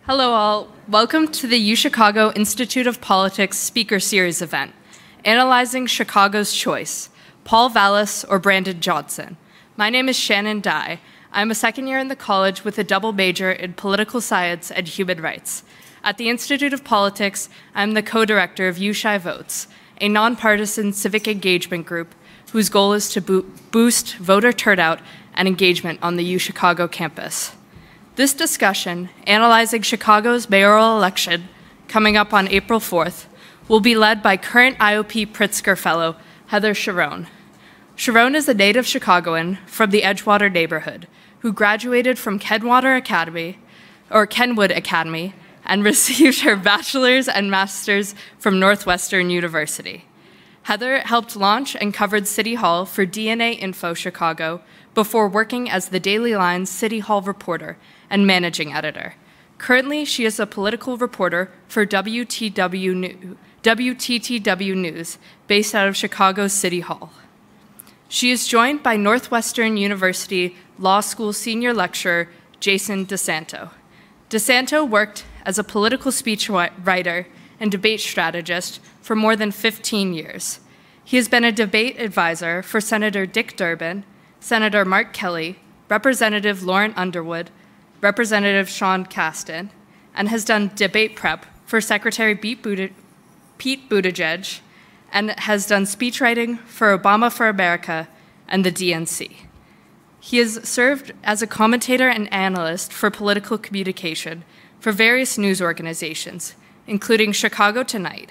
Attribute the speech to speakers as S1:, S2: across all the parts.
S1: Hello all, welcome to the UChicago Institute of Politics Speaker Series event, Analyzing Chicago's Choice, Paul Vallas or Brandon Johnson. My name is Shannon Dye. I'm a second year in the college with a double major in political science and human rights. At the Institute of Politics, I'm the co-director of UChi Votes, a nonpartisan civic engagement group whose goal is to boost voter turnout and engagement on the UChicago campus. This discussion, analyzing Chicago's mayoral election coming up on April 4th, will be led by current IOP Pritzker Fellow, Heather Cherone. Cherone is a native Chicagoan from the Edgewater neighborhood who graduated from Kenwood Academy and received her bachelor's and master's from Northwestern University. Heather helped launch and covered City Hall for DNA Info Chicago before working as the Daily Line's City Hall reporter and managing editor. Currently, she is a political reporter for WTTW News, based out of Chicago's City Hall. She is joined by Northwestern University Law School senior lecturer Jason DeSanto. DeSanto worked as a political speech writer and debate strategist for more than 15 years. He has been a debate advisor for Senator Dick Durbin, Senator Mark Kelly, Representative Lauren Underwood, Representative Sean Casten, and has done debate prep for Secretary Pete Buttigieg, and has done speechwriting for Obama for America and the DNC. He has served as a commentator and analyst for political communication for various news organizations, including Chicago Tonight.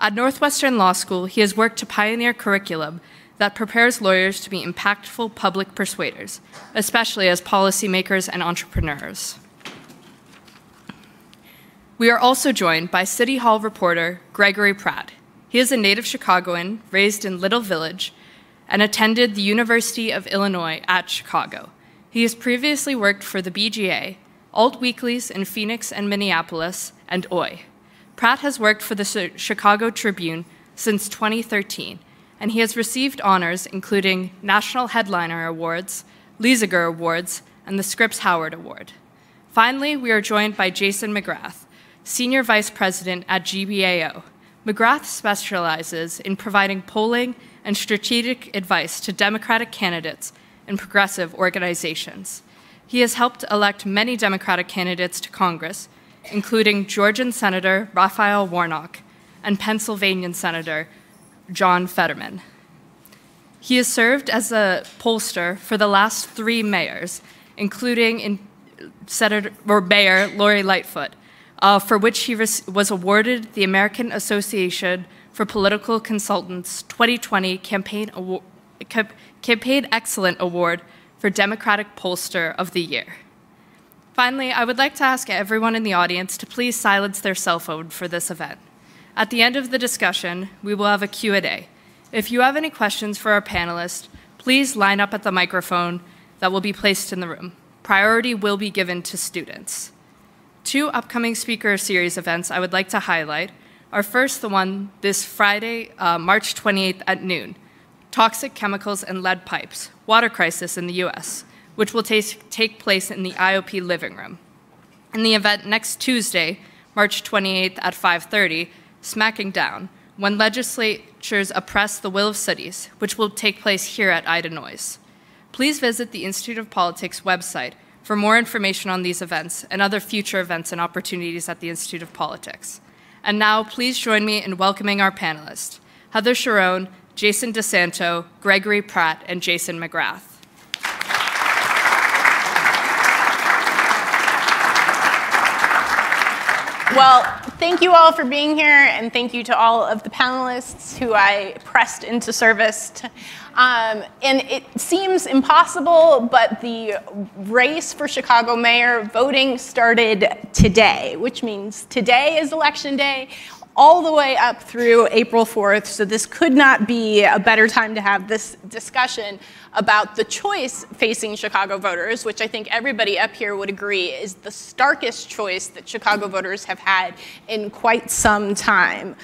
S1: At Northwestern Law School, he has worked to pioneer curriculum that prepares lawyers to be impactful public persuaders, especially as policymakers and entrepreneurs. We are also joined by City Hall reporter Gregory Pratt. He is a native Chicagoan, raised in Little Village, and attended the University of Illinois at Chicago. He has previously worked for the BGA, alt weeklies in Phoenix and Minneapolis, and OI. Pratt has worked for the Chicago Tribune since 2013, and he has received honors including National Headliner Awards, Leisiger Awards, and the Scripps Howard Award. Finally, we are joined by Jason McGrath, Senior Vice President at GBAO. McGrath specializes in providing polling and strategic advice to Democratic candidates and progressive organizations. He has helped elect many Democratic candidates to Congress, including Georgian Senator Raphael Warnock and Pennsylvania Senator John Fetterman. He has served as a pollster for the last 3 mayors, including Mayor Lori Lightfoot, for which he was awarded the American Association for Political Consultants 2020 Campaign Excellent Award for Democratic Pollster of the Year. Finally, I would like to ask everyone in the audience to please silence their cell phone for this event. At the end of the discussion, we will have a Q&A. If you have any questions for our panelists, please line up at the microphone that will be placed in the room. Priority will be given to students. 2 upcoming speaker series events I would like to highlight are first the one this Friday, March 28th at noon, Toxic Chemicals and Lead Pipes, Water Crisis in the US, which will take place in the IOP living room. And the event next Tuesday, March 28th at 5:30, Smacking Down, When Legislatures Oppress the Will of Cities, which will take place here at Ida Noyes. Please visit the Institute of Politics website for more information on these events and other future events and opportunities at the Institute of Politics. And now, please join me in welcoming our panelists, Heather Cherone, Jason DeSanto, Gregory Pratt, and Jason McGrath.
S2: Well, thank you all for being here, and thank you to all of the panelists who I pressed into service. And it seems impossible, but the race for Chicago mayor voting started today, which means today is election day, all the way up through April 4th, so this could not be a better time to have this discussion about the choice facing Chicago voters, which I think everybody up here would agree is the starkest choice that Chicago voters have had in quite some time.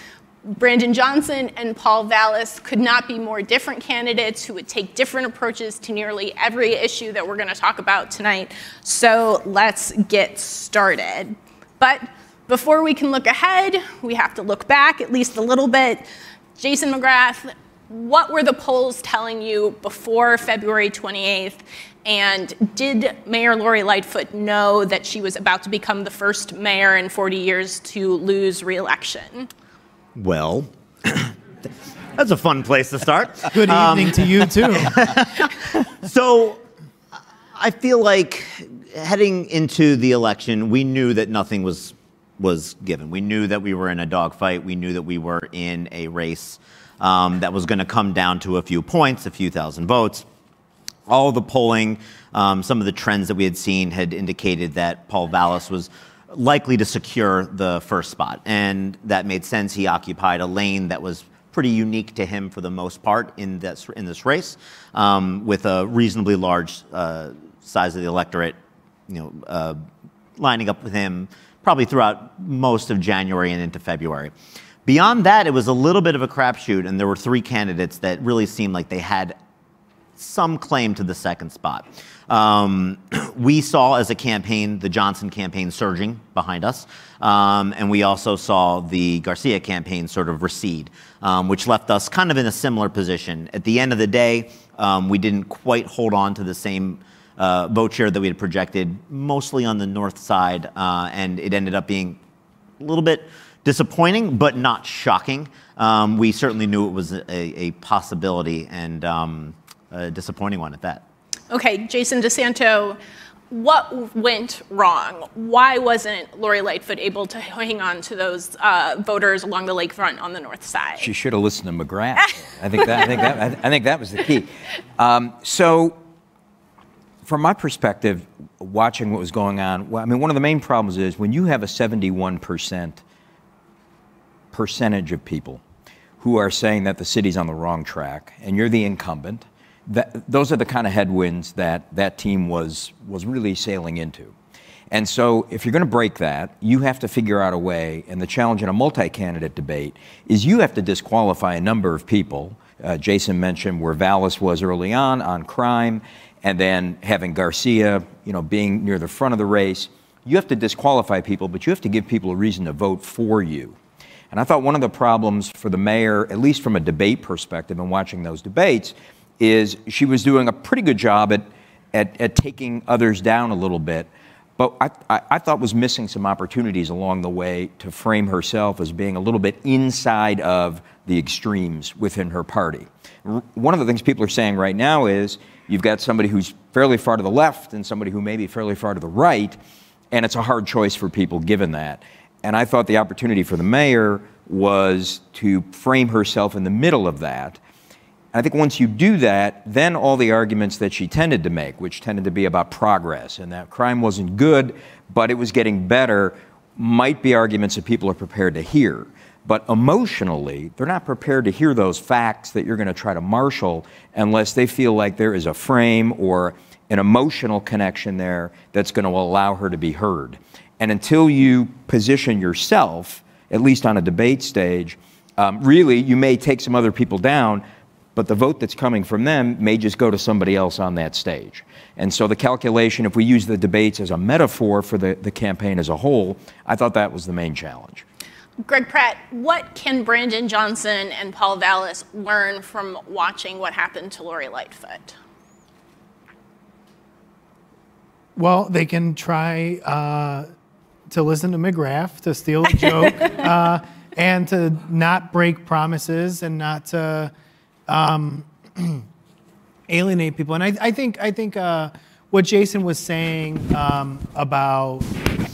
S2: Brandon Johnson and Paul Vallas could not be more different candidates who would take different approaches to nearly every issue that we're going to talk about tonight. So let's get started. But before we can look ahead, we have to look back at least a little bit. Jason McGrath, what were the polls telling you before February 28th? And did Mayor Lori Lightfoot know that she was about to become the first mayor in 40 years to lose re-election?
S3: Well, that's a fun place to start.
S4: Good evening to you, too.
S3: So I feel like heading into the election, we knew that nothing was given. We knew that we were in a dogfight. We knew that we were in a race that was going to come down to a few points, a few thousand votes. All the polling, some of the trends that we had seen had indicated that Paul Vallas was likely to secure the first spot. And that made sense. He occupied a lane that was pretty unique to him for the most part in this race, with a reasonably large size of the electorate, lining up with him probably throughout most of January and into February. Beyond that, it was a little bit of a crapshoot, and there were three candidates that really seemed like they had some claim to the second spot. We saw as a campaign, the Johnson campaign surging behind us, and we also saw the Garcia campaign sort of recede, which left us kind of in a similar position. At the end of the day, we didn't quite hold on to the same vote share that we had projected, mostly on the north side, and it ended up being a little bit disappointing, but not shocking. We certainly knew it was a possibility, and a disappointing one at that.
S2: Okay, Jason DeSanto, what went wrong? Why wasn't Lori Lightfoot able to hang on to those voters along the lakefront on the north side?
S5: She should have listened to McGrath. I think that was the key. So, from my perspective, watching what was going on, well, I mean, one of the main problems is when you have a 71% percentage of people who are saying that the city's on the wrong track, and you're the incumbent. Those are the kind of headwinds that team was really sailing into. And so if you're going to break that, you have to figure out a way, and the challenge in a multi-candidate debate is you have to disqualify a number of people. Jason mentioned where Vallas was early on crime, and then having Garcia, being near the front of the race. You have to disqualify people, but you have to give people a reason to vote for you. And I thought one of the problems for the mayor, at least from a debate perspective and watching those debates, is she was doing a pretty good job at taking others down a little bit, but I thought was missing some opportunities along the way to frame herself as being a little bit inside of the extremes within her party. One of the things people are saying right now is you've got somebody who's fairly far to the left and somebody who may be fairly far to the right, and it's a hard choice for people given that. And I thought the opportunity for the mayor was to frame herself in the middle of that. I think once you do that, then all the arguments that she tended to make, which tended to be about progress and that crime wasn't good, but it was getting better, might be arguments that people are prepared to hear. But emotionally, they're not prepared to hear those facts that you're going to try to marshal unless they feel like there is a frame or an emotional connection there that's going to allow her to be heard. And until you position yourself, at least on a debate stage, really, you may take some other people down, but the vote that's coming from them may just go to somebody else on that stage. And so the calculation, if we use the debates as a metaphor for the campaign as a whole, I thought that was the main challenge.
S2: Greg Pratt, what can Brandon Johnson and Paul Vallas learn from watching what happened to Lori Lightfoot?
S4: Well, they can try to listen to McGrath, to steal a joke, and to not break promises and not to alienate people. And I think what Jason was saying about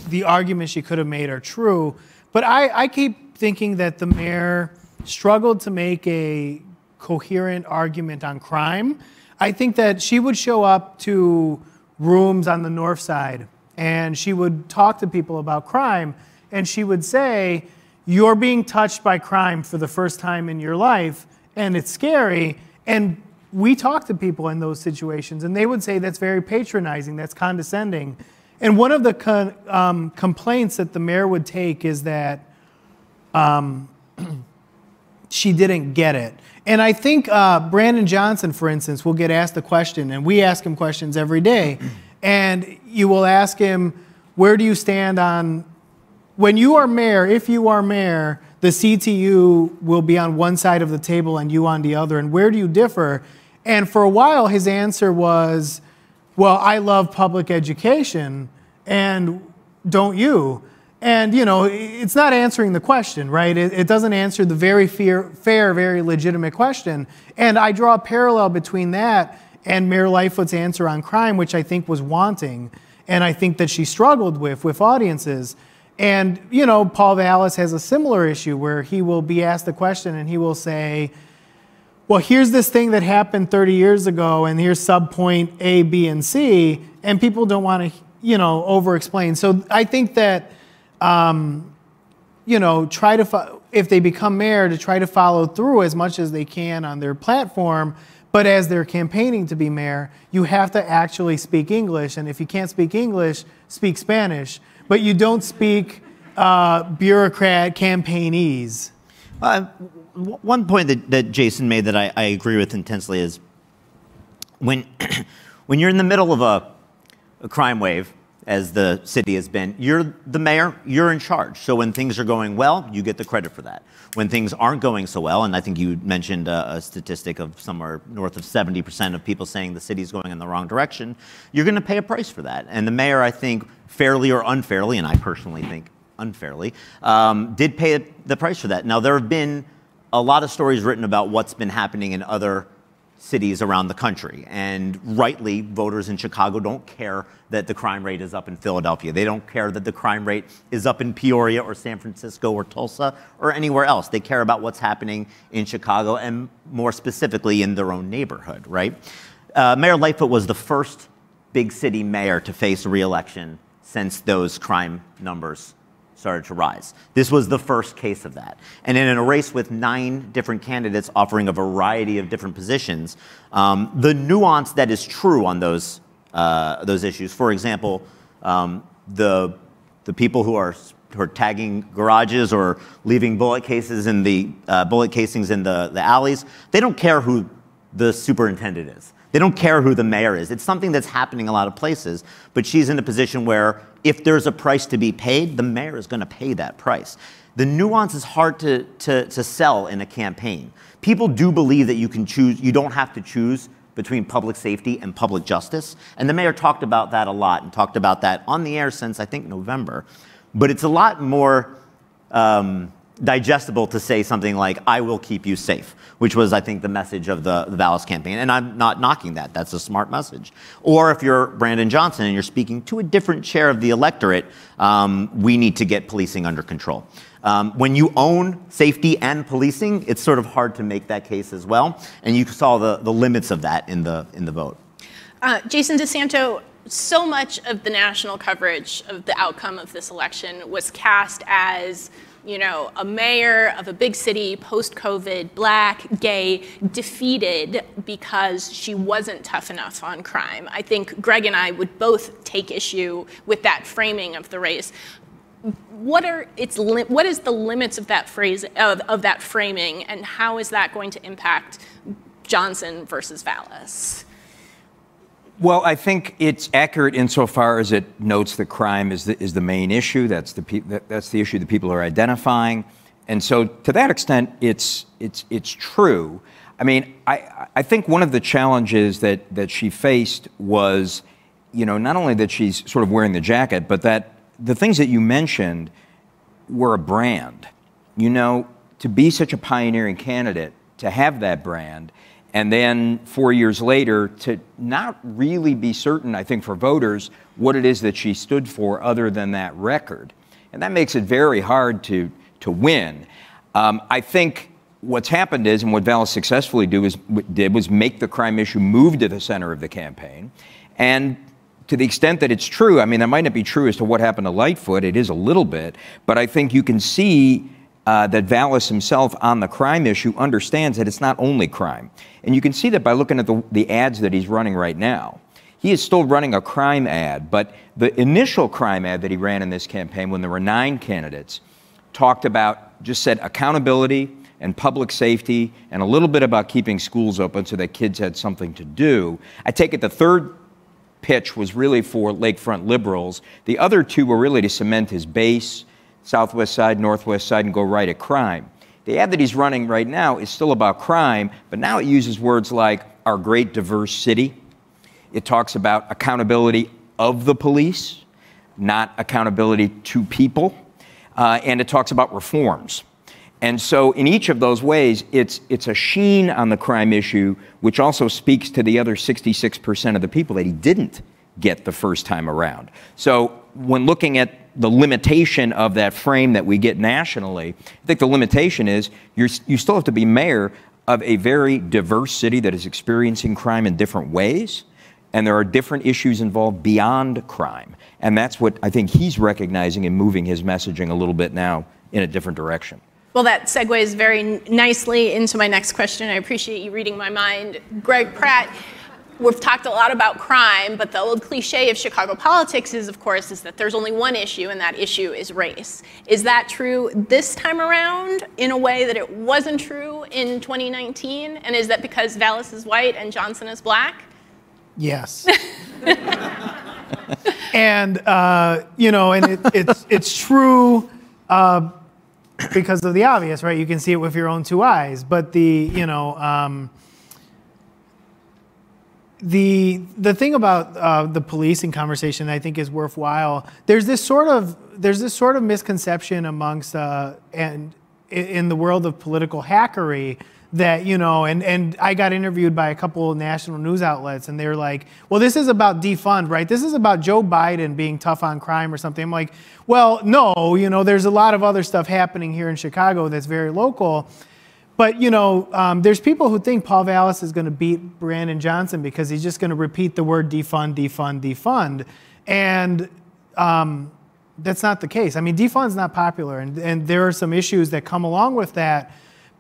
S4: the arguments she could have made are true, but I keep thinking that the mayor struggled to make a coherent argument on crime. I think that she would show up to rooms on the north side and she would talk to people about crime, and she would say, you're being touched by crime for the first time in your life, and it's scary. And we talk to people in those situations, and they would say that's very patronizing, that's condescending. And one of the complaints that the mayor would take is that she didn't get it. And I think Brandon Johnson, for instance, will get asked a question, and we ask him questions every day. And you will ask him, where do you stand on when you are mayor, if you are mayor, the CTU will be on one side of the table and you on the other. And where do you differ? And for a while, his answer was, well, I love public education, and don't you? And, you know, it's not answering the question, right? It doesn't answer the very fair, very legitimate question. And I draw a parallel between that and Mayor Lightfoot's answer on crime, which I think was wanting, and I think that she struggled with audiences. And, you know, Paul Vallas has a similar issue where he will be asked a question and he will say, well, here's this thing that happened 30 years ago, and here's subpoint A, B, and C, and people don't want to, you know, over-explain. So I think that, you know, if they become mayor, to try to follow through as much as they can on their platform, but as they're campaigning to be mayor, you have to actually speak English, and if you can't speak English, speak Spanish, but you don't speak bureaucrat campaignese.
S3: One point that Jason made that I agree with intensely is when you're in the middle of a crime wave, as the city has been, you're the mayor, you're in charge. So when things are going well, you get the credit for that. When things aren't going so well, and I think you mentioned a statistic of somewhere north of 70% of people saying the city's going in the wrong direction, you're going to pay a price for that. And the mayor, I think, fairly or unfairly, and I personally think unfairly, did pay the price for that. Now, there have been a lot of stories written about what's been happening in other cities around the country. And rightly, voters in Chicago don't care that the crime rate is up in Philadelphia. They don't care that the crime rate is up in Peoria or San Francisco or Tulsa or anywhere else. They care about what's happening in Chicago and more specifically in their own neighborhood, right? Mayor Lightfoot was the first big city mayor to face re-election since those crime numbers started to rise. This was the first case of that. And in a race with 9 different candidates offering a variety of different positions, the nuance that is true on those issues, for example, the people who are tagging garages or leaving bullet casings in the alleys, they don't care who the superintendent is. They don't care who the mayor is. It's something that's happening a lot of places, but she's in a position where if there's a price to be paid, the mayor is going to pay that price. The nuance is hard to sell in a campaign. People do believe that you can choose, you don't have to choose between public safety and public justice. And the mayor talked about that a lot and talked about that on the air since, I think, November. But it's a lot more digestible to say something like, I will keep you safe, which was, I think, the message of the Vallas campaign. And I'm not knocking that. That's a smart message. Or if you're Brandon Johnson and you're speaking to a different share of the electorate, we need to get policing under control. When you own safety and policing, it's sort of hard to make that case as well. And you saw the limits of that in the vote.
S2: Jason DeSanto, so much of the national coverage of the outcome of this election was cast as, you know, a mayor of a big city, post-COVID, black, gay, defeated because she wasn't tough enough on crime. I think Greg and I would both take issue with that framing of the race. What is the limits of that phrase, of that framing, and how is that going to impact Johnson versus Vallas?
S5: Well, I think it's accurate insofar as it notes that crime is the main issue. That's the issue that people are identifying, and so to that extent, it's true. I mean, I think one of the challenges that she faced was, you know, not only that she's sort of wearing the jacket, but that the things that you mentioned were a brand. You know, to be such a pioneering candidate, to have that brand. And then 4 years later, to not really be certain, I think, for voters, what it is that she stood for other than that record. And that makes it very hard to win. I think what's happened is, and what Vallas successfully did was make the crime issue move to the center of the campaign. And to the extent that it's true, I mean, that might not be true as to what happened to Lightfoot. It is a little bit. But I think you can see that Vallas himself on the crime issue understands that it's not only crime. And you can see that by looking at the ads that he's running right now. He is still running a crime ad, but the initial crime ad that he ran in this campaign when there were 9 candidates just said accountability and public safety and a little bit about keeping schools open so that kids had something to do. I take it the third pitch was really for lakefront liberals. The other 2 were really to cement his base, southwest side, northwest side, and go right at crime. The ad that he's running right now is still about crime, but now it uses words like our great diverse city. It talks about accountability of the police, not accountability to people, and it talks about reforms. And so in each of those ways, it's a sheen on the crime issue, which also speaks to the other 66% of the people that he didn't get the first time around. So when looking at the limitation of that frame that we get nationally, I think the limitation is you still have to be mayor of a very diverse city that is experiencing crime in different ways, and there are different issues involved beyond crime. And that's what I think he's recognizing and moving his messaging a little bit now in a different direction.
S2: Well, that segues very nicely into my next question. I appreciate you reading my mind. Greg Pratt, we've talked a lot about crime, but the old cliche of Chicago politics is, of course, is that there's only one issue, and that issue is race. Is that true this time around in a way that it wasn't true in 2019? And is that because Vallas is white and Johnson is black?
S4: Yes. And, you know, and it's true because of the obvious, right? You can see it with your own two eyes. But the thing about the policing conversation I think is worthwhile. There's this sort of misconception amongst and in the world of political hackery that, you know, and I got interviewed by a couple of national news outlets, and they were like, well, this is about defund, right? This is about Joe Biden being tough on crime or something. I'm like, well, no, you know, there's a lot of other stuff happening here in Chicago that's very local. But, you know, there's people who think Paul Vallas is going to beat Brandon Johnson because he's just going to repeat the word defund, defund, defund. And that's not the case. I mean, defund's not popular, and there are some issues that come along with that.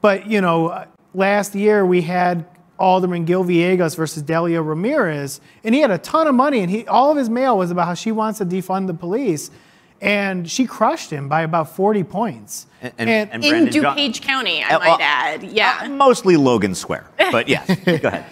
S4: But, you know, last year we had Alderman Gil Villegas versus Delia Ramirez, and he had a ton of money, and all of his mail was about how she wants to defund the police, and she crushed him by about 40 points.
S2: And in DuPage County, I might add, yeah.
S3: Mostly Logan Square, but yes, go ahead.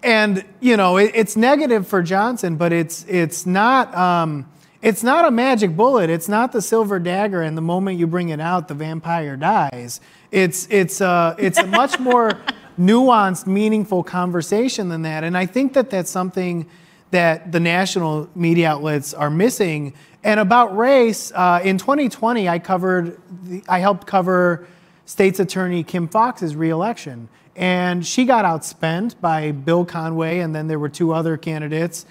S4: And you know, it's negative for Johnson, but it's not a magic bullet. It's not the silver dagger, and the moment you bring it out, the vampire dies. It's a much more nuanced, meaningful conversation than that. And I think that that's something that the national media outlets are missing. And about race, in 2020, I helped cover State's Attorney Kim Foxx's reelection. And she got outspent by Bill Conway, and then there were two other candidates.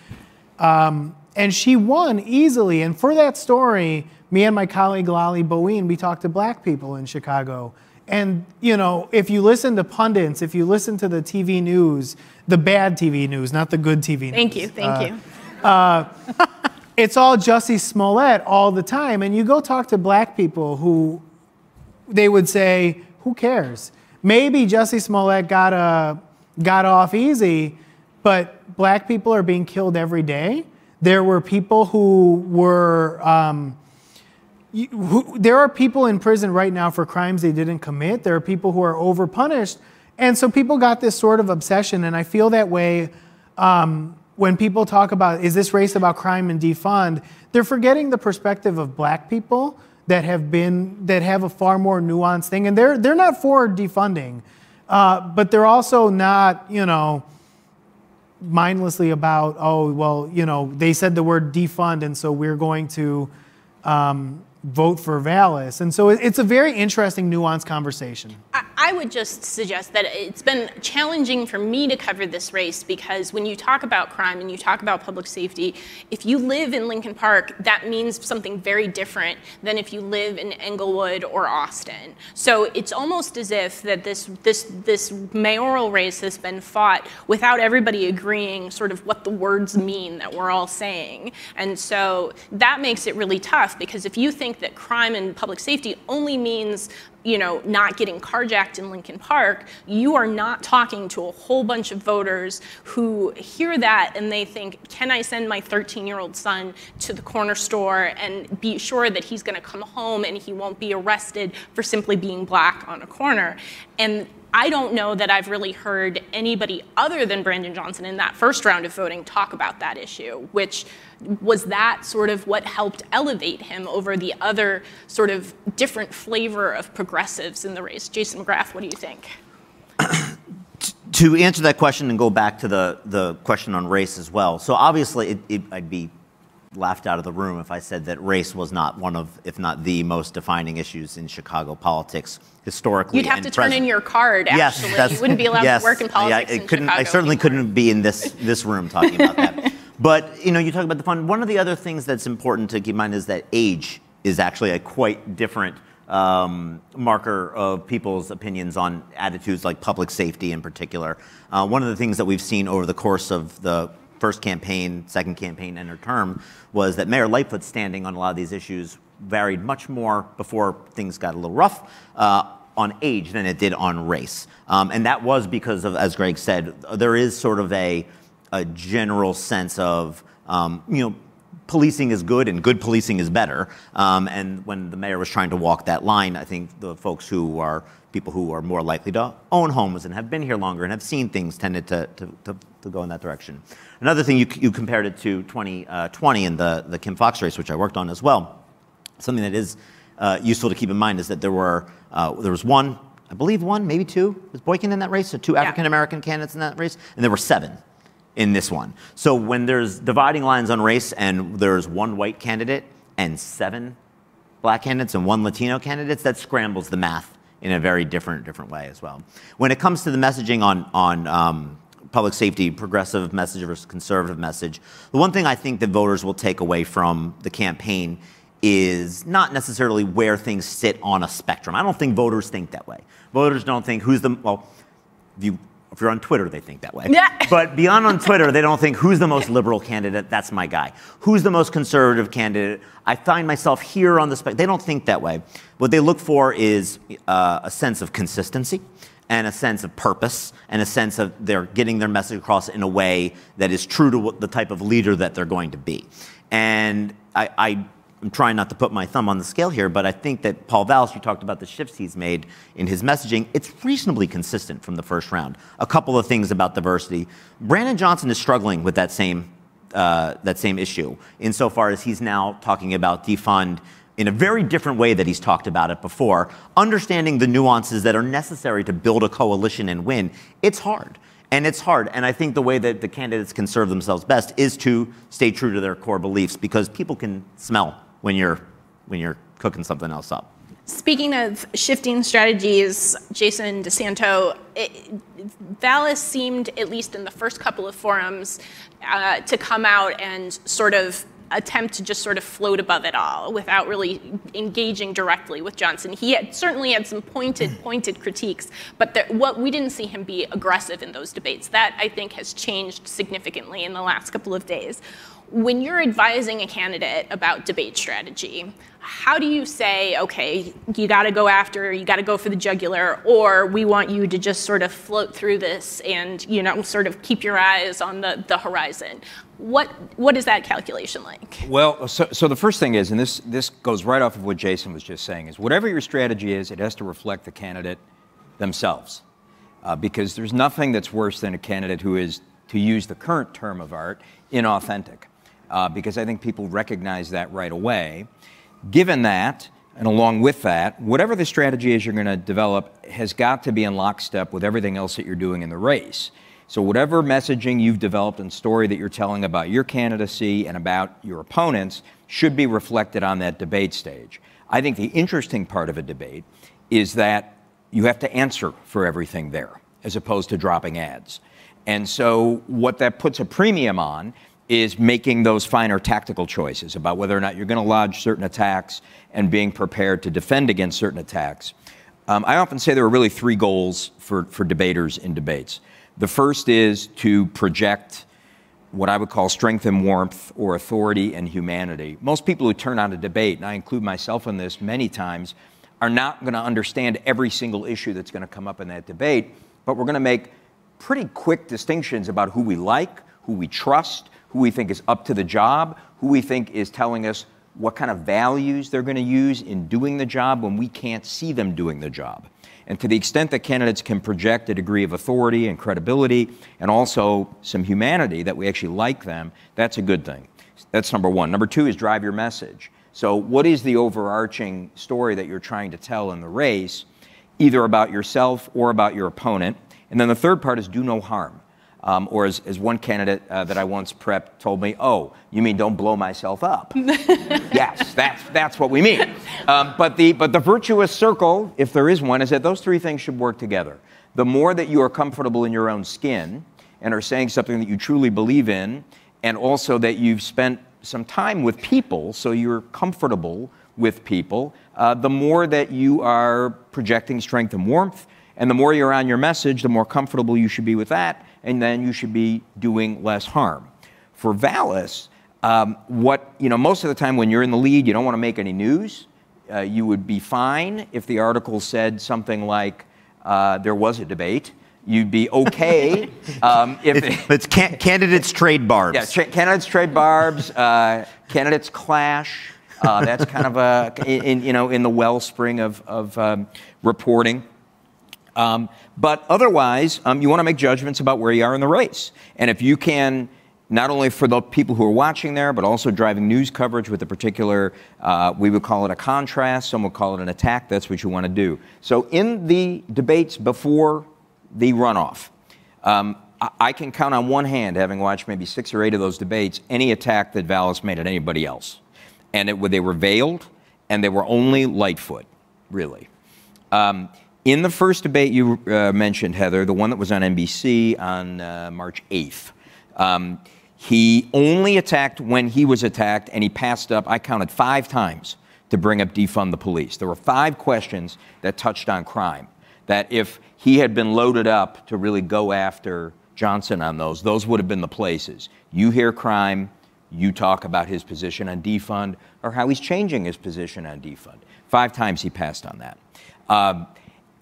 S4: And she won easily. And for that story, me and my colleague Lali Bowen, we talked to black people in Chicago. And, you know, if you listen to pundits, if you listen to the TV news, the bad TV news, not the good TV news.
S2: Thank you.
S4: It's all Jussie Smollett all the time. And you go talk to black people who they would say, who cares? Maybe Jussie Smollett got off easy, but black people are being killed every day. There were people who were, there are people in prison right now for crimes they didn't commit. There are people who are overpunished. And so people got this sort of obsession, and I feel that way when people talk about, is this race about crime and defund? They're forgetting the perspective of black people that have a far more nuanced thing. And they're not for defunding, but they're also not, you know, mindlessly about, oh, well, you know, they said the word defund, and so we're going to vote for Vallas. And so it's a very interesting, nuanced conversation.
S2: I would just suggest that it's been challenging for me to cover this race because when you talk about crime and you talk about public safety, if you live in Lincoln Park, that means something very different than if you live in Englewood or Austin. So it's almost as if that this mayoral race has been fought without everybody agreeing sort of what the words mean that we're all saying. And so that makes it really tough because if you think that crime and public safety only means, you know, not getting carjacked in Lincoln Park, you are not talking to a whole bunch of voters who hear that and they think, can I send my 13-year-old son to the corner store and be sure that he's going to come home and he won't be arrested for simply being black on a corner? And I don't know that I've really heard anybody other than Brandon Johnson in that first round of voting talk about that issue, which was that sort of what helped elevate him over the other sort of different flavor of progressives in the race. Jason McGrath, what do you think?
S3: To answer that question and go back to the question on race as well. So obviously, I'd be laughed out of the room if I said that race was not one of, if not the most defining issues in Chicago politics historically.
S2: You'd have to turn in your card, actually.
S3: Yes,
S2: you wouldn't be allowed to work in politics in Chicago
S3: I certainly
S2: anymore.
S3: couldn't be in this room talking about that. But, you know, you talk about the fun. One of the other things that's important to keep in mind is that age is actually a quite different marker of people's opinions on attitudes like public safety in particular. One of the things that we've seen over the course of the first campaign, second campaign, and her term was that Mayor Lightfoot's standing on a lot of these issues varied much more before things got a little rough on age than it did on race. And that was because of, as Greg said, there is sort of a general sense of, you know, policing is good and good policing is better. And when the mayor was trying to walk that line, I think the folks who are people who are more likely to own homes and have been here longer and have seen things tended to go in that direction. Another thing, you compared it to 2020 in the Kim Foxx race, which I worked on as well. Something that is useful to keep in mind is that there was one, I believe one, maybe two, was Boykin in that race? So two African-American candidates in that race, and there were 7 in this one. So when there's dividing lines on race and there's one white candidate and 7 black candidates and 1 Latino candidate, that scrambles the math in a very different way as well. When it comes to the messaging on public safety, progressive message versus conservative message, the one thing I think that voters will take away from the campaign is not necessarily where things sit on a spectrum. I don't think voters think that way. Voters don't think who's the, well, if you're on Twitter, they think that way.
S2: Yeah.
S3: But beyond on Twitter, they don't think who's the most liberal candidate, that's my guy. Who's the most conservative candidate? I find myself here on the spectrum. They don't think that way. What they look for is a sense of consistency and a sense of purpose and a sense of they're getting their message across in a way that is true to the type of leader that they're going to be. And I'm trying not to put my thumb on the scale here, but I think that Paul Vallas, you talked about the shifts he's made in his messaging. It's reasonably consistent from the first round. A couple of things about diversity. Brandon Johnson is struggling with that same issue insofar as he's now talking about defund in a very different way that he's talked about it before, understanding the nuances that are necessary to build a coalition and win. It's hard. And it's hard, and I think the way that the candidates can serve themselves best is to stay true to their core beliefs, because people can smell when you're cooking something else up.
S2: Speaking of shifting strategies, Jason DeSanto, Vallas seemed, at least in the first couple of forums, to come out and sort of attempt to just sort of float above it all without really engaging directly with Johnson. He certainly had some pointed critiques, but we didn't see him be aggressive in those debates. That, I think, has changed significantly in the last couple of days. When you're advising a candidate about debate strategy, how do you say, okay, you got to go for the jugular, or we want you to just sort of float through this and, you know, sort of keep your eyes on the horizon? What is that calculation like?
S5: Well, so the first thing is, and this goes right off of what Jason was just saying, is whatever your strategy is, it has to reflect the candidate themselves. Because there's nothing that's worse than a candidate who is, to use the current term of art, inauthentic. Because I think people recognize that right away. Given that, and along with that, whatever the strategy is you're going to develop has got to be in lockstep with everything else that you're doing in the race. So whatever messaging you've developed and story that you're telling about your candidacy and about your opponents should be reflected on that debate stage. I think the interesting part of a debate is that you have to answer for everything there, as opposed to dropping ads. And so what that puts a premium on is making those finer tactical choices about whether or not you're going to lodge certain attacks and being prepared to defend against certain attacks. I often say there are really 3 goals for debaters in debates. The first is to project what I would call strength and warmth, or authority and humanity. Most people who turn on a debate, and I include myself in this many times, are not going to understand every single issue that's going to come up in that debate, but we're going to make pretty quick distinctions about who we like, who we trust, who we think is up to the job, who we think is telling us what kind of values they're going to use in doing the job when we can't see them doing the job. And to the extent that candidates can project a degree of authority and credibility and also some humanity, that we actually like them, that's a good thing. That's number one. Number two is drive your message. So what is the overarching story that you're trying to tell in the race, either about yourself or about your opponent? And then the third part is do no harm. Or as one candidate that I once prepped told me, oh, you mean don't blow myself up? Yes, that's what we mean. But the virtuous circle, if there is one, is that those three things should work together. The more that you are comfortable in your own skin and are saying something that you truly believe in, and also that you've spent some time with people, so you're comfortable with people, the more that you are projecting strength and warmth, and the more you're on your message, the more comfortable you should be with that, and then you should be doing less harm. For Vallas, most of the time when you're in the lead, you don't want to make any news. You would be fine if the article said something like, there was a debate. You'd be okay if
S3: it's candidates trade barbs.
S5: Yeah, candidates trade barbs. Candidates clash. That's kind of in the wellspring of reporting. But otherwise, you want to make judgments about where you are in the race. And if you can, not only for the people who are watching there, but also driving news coverage with a particular, we would call it a contrast, some would call it an attack, that's what you want to do. So in the debates before the runoff, I can count on one hand, having watched maybe 6 or 8 of those debates, any attack that Vallas made at anybody else. And they were veiled, and they were only Lightfoot, really. In the first debate you mentioned, Heather, the one that was on NBC on March 8th, he only attacked when he was attacked, and he passed up, I counted 5 times, to bring up defund the police. There were 5 questions that touched on crime, that if he had been loaded up to really go after Johnson on those would have been the places. You hear crime, you talk about his position on defund, or how he's changing his position on defund. 5 times he passed on that.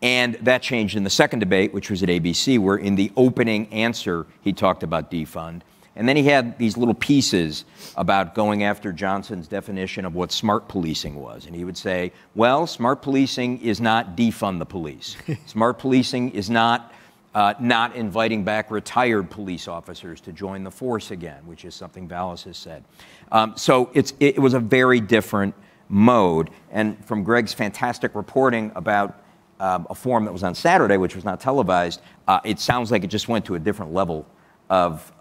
S5: And that changed in the second debate, which was at ABC, where in the opening answer, he talked about defund. And then he had these little pieces about going after Johnson's definition of what smart policing was. And he would say, well, smart policing is not defund the police. Smart policing is not inviting back retired police officers to join the force again, which is something Vallas has said. So it was a very different mode. And from Greg's fantastic reporting about a forum that was on Saturday, which was not televised, it sounds like it just went to a different level of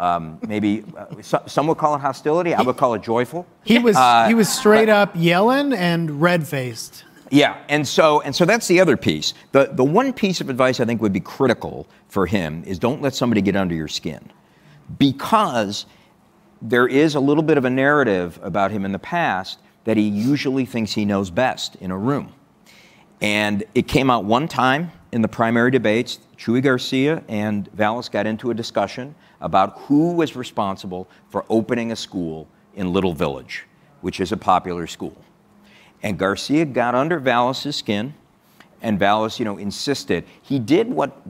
S5: maybe some would call it hostility. I would call it joyful.
S4: He was straight up yelling and red-faced.
S5: Yeah, and so that's the other piece. The one piece of advice I think would be critical for him is don't let somebody get under your skin, because there is a little bit of a narrative about him in the past that he usually thinks he knows best in a room. And it came out one time in the primary debates. Chuy Garcia and Vallas got into a discussion about who was responsible for opening a school in Little Village, which is a popular school. And Garcia got under Vallas's skin, and Vallas, insisted. He did what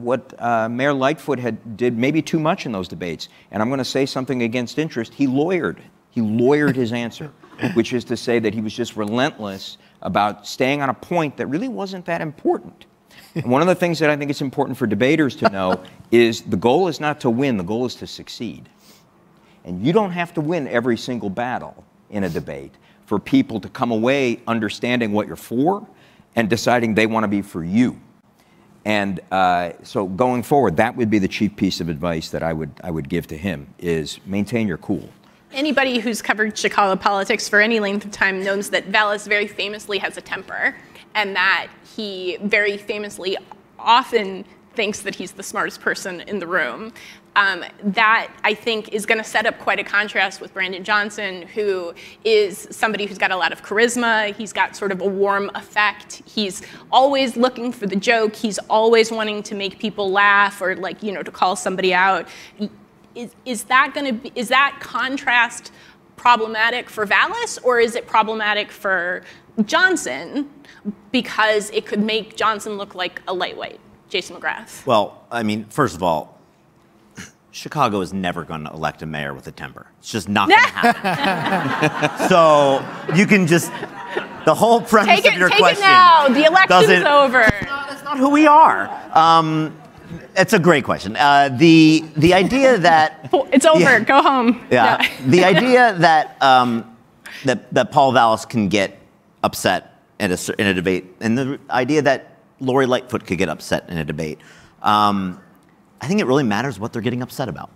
S5: Mayor Lightfoot did maybe too much in those debates. And I'm going to say something against interest. He lawyered his answer, which is to say that he was just relentless about staying on a point that really wasn't that important. And one of the things that I think it's important for debaters to know is the goal is not to win, the goal is to succeed. And you don't have to win every single battle in a debate for people to come away understanding what you're for and deciding they want to be for you. And so going forward, that would be the chief piece of advice that I would give to him, is maintain your cool.
S2: Anybody who's covered Chicago politics for any length of time knows that Vallas very famously has a temper, and that he very famously often thinks that he's the smartest person in the room. That, I think, is going to set up quite a contrast with Brandon Johnson, who is somebody who's got a lot of charisma. He's got sort of a warm effect. He's always looking for the joke. He's always wanting to make people laugh or, to call somebody out. Is that contrast problematic for Vallas, or is it problematic for Johnson because it could make Johnson look like a lightweight? Jason McGrath.
S3: Well, I mean, first of all, Chicago is never going to elect a mayor with a temper. It's just not going to happen. So you can just, the whole premise of your question.
S2: Take it now. The election's over.
S3: That's not who we are. It's a great question. The idea that
S2: it's over. Go home.
S3: Yeah. No. The idea that that Paul Vallas can get upset in a debate, and the idea that Lori Lightfoot could get upset in a debate, I think it really matters what they're getting upset about.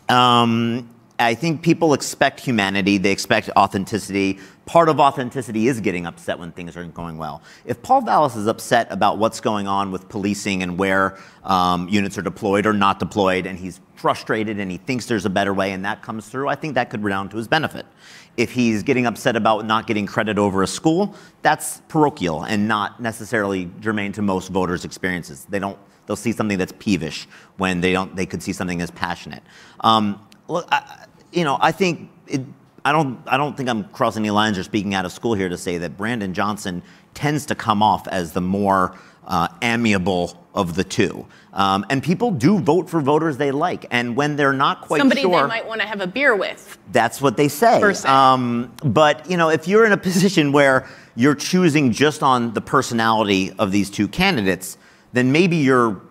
S3: I think people expect humanity. They expect authenticity. Part of authenticity is getting upset when things aren't going well. If Paul Vallas is upset about what's going on with policing and where units are deployed or not deployed, and he's frustrated and he thinks there's a better way and that comes through, I think that could redound to his benefit. If he's getting upset about not getting credit over a school, that's parochial and not necessarily germane to most voters' experiences. They'll see something that's peevish when they could see something that's passionate. Look, I think I don't think I'm crossing any lines or speaking out of school here to say that Brandon Johnson tends to come off as the more amiable of the two. And people do vote for voters they like. And when they're not quite
S2: Somebody
S3: sure,
S2: they might want to have a beer with.
S3: That's what they say. But if you're in a position where you're choosing just on the personality of these two candidates, then maybe you're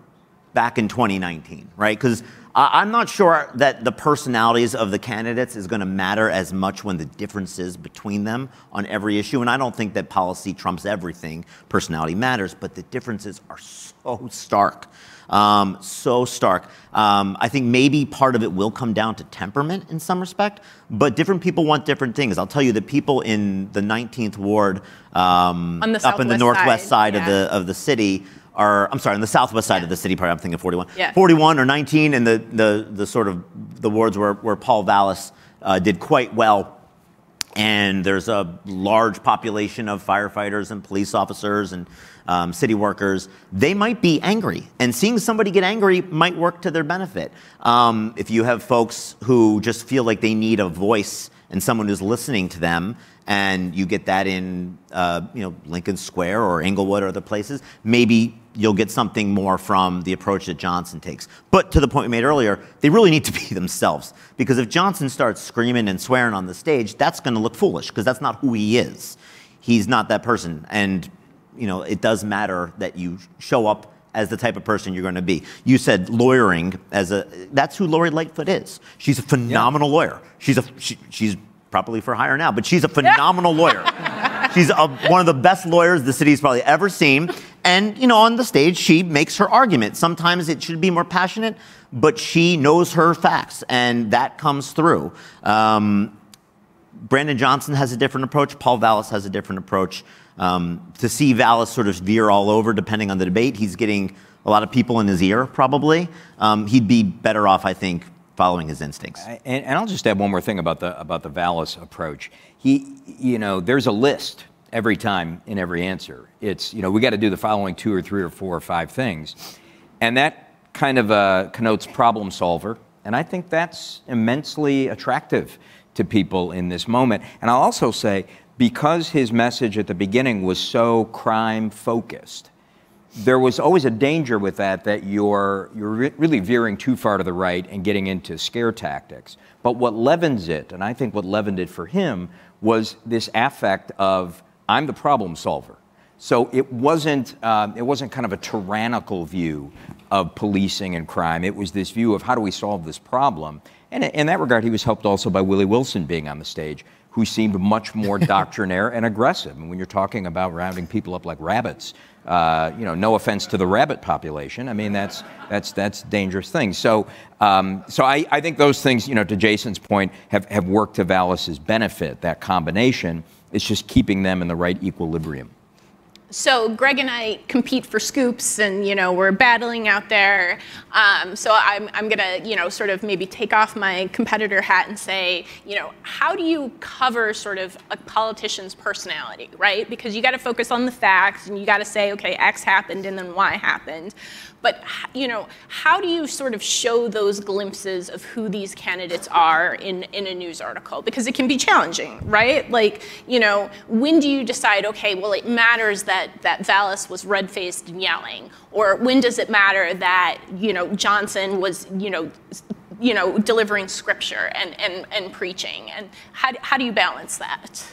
S3: back in 2019, right? Because I'm not sure that the personalities of the candidates is going to matter as much when the differences between them on every issue. And I don't think that policy trumps everything. Personality matters, but the differences are so stark. So stark. I think maybe part of it will come down to temperament in some respect, but different people want different things. I'll tell you, the people in the 19th Ward up in the northwest side of the city on the southwest side of the city, probably I'm thinking 41. Yeah. 41 or 19 in the sort of the wards where Paul Vallas did quite well. And there's a large population of firefighters and police officers and city workers. They might be angry, and seeing somebody get angry might work to their benefit. If you have folks who just feel like they need a voice and someone who's listening to them, and you get that in Lincoln Square or Inglewood or other places, maybe you'll get something more from the approach that Johnson takes. But to the point we made earlier, they really need to be themselves. Because if Johnson starts screaming and swearing on the stage, that's going to look foolish, because that's not who he is. He's not that person. And it does matter that you show up as the type of person you're going to be. You said lawyering that's who Lori Lightfoot is. She's a phenomenal lawyer. She's probably for hire now, but she's a phenomenal lawyer. She's one of the best lawyers the city's probably ever seen. And, on the stage, she makes her argument. Sometimes it should be more passionate, but she knows her facts, and that comes through. Brandon Johnson has a different approach. Paul Vallas has a different approach. To see Vallas sort of veer all over, depending on the debate, he's getting a lot of people in his ear, probably. He'd be better off, I think, following his instincts.
S5: And I'll just add one more thing about the Vallas approach. There's a list every time in every answer. It's, we got to do the following 2 or 3 or 4 or 5 things. And that kind of connotes problem solver. And I think that's immensely attractive to people in this moment. And I'll also say, because his message at the beginning was so crime focused, there was always a danger with that you're really veering too far to the right and getting into scare tactics. But what leavens it, and I think what leavened it for him, was this affect of, I'm the problem solver. So it wasn't kind of a tyrannical view of policing and crime. It was this view of, how do we solve this problem? And in that regard, he was helped also by Willie Wilson being on the stage, who seemed much more doctrinaire and aggressive. And when you're talking about rounding people up like rabbits, no offense to the rabbit population, I mean, that's a dangerous thing. So I think those things, to Jason's point, have worked to Vallas's benefit. That combination is just keeping them in the right equilibrium.
S2: So Greg and I compete for scoops, and we're battling out there. So I'm gonna sort of maybe take off my competitor hat and say, how do you cover sort of a politician's personality, right? Because you got to focus on the facts, and you got to say, okay, X happened and then Y happened. But how do you sort of show those glimpses of who these candidates are in a news article? Because it can be challenging, right? Like, when do you decide, okay, well, it matters that Vallas was red-faced and yelling? Or when does it matter that, Johnson was, delivering scripture and preaching? And how do you balance that?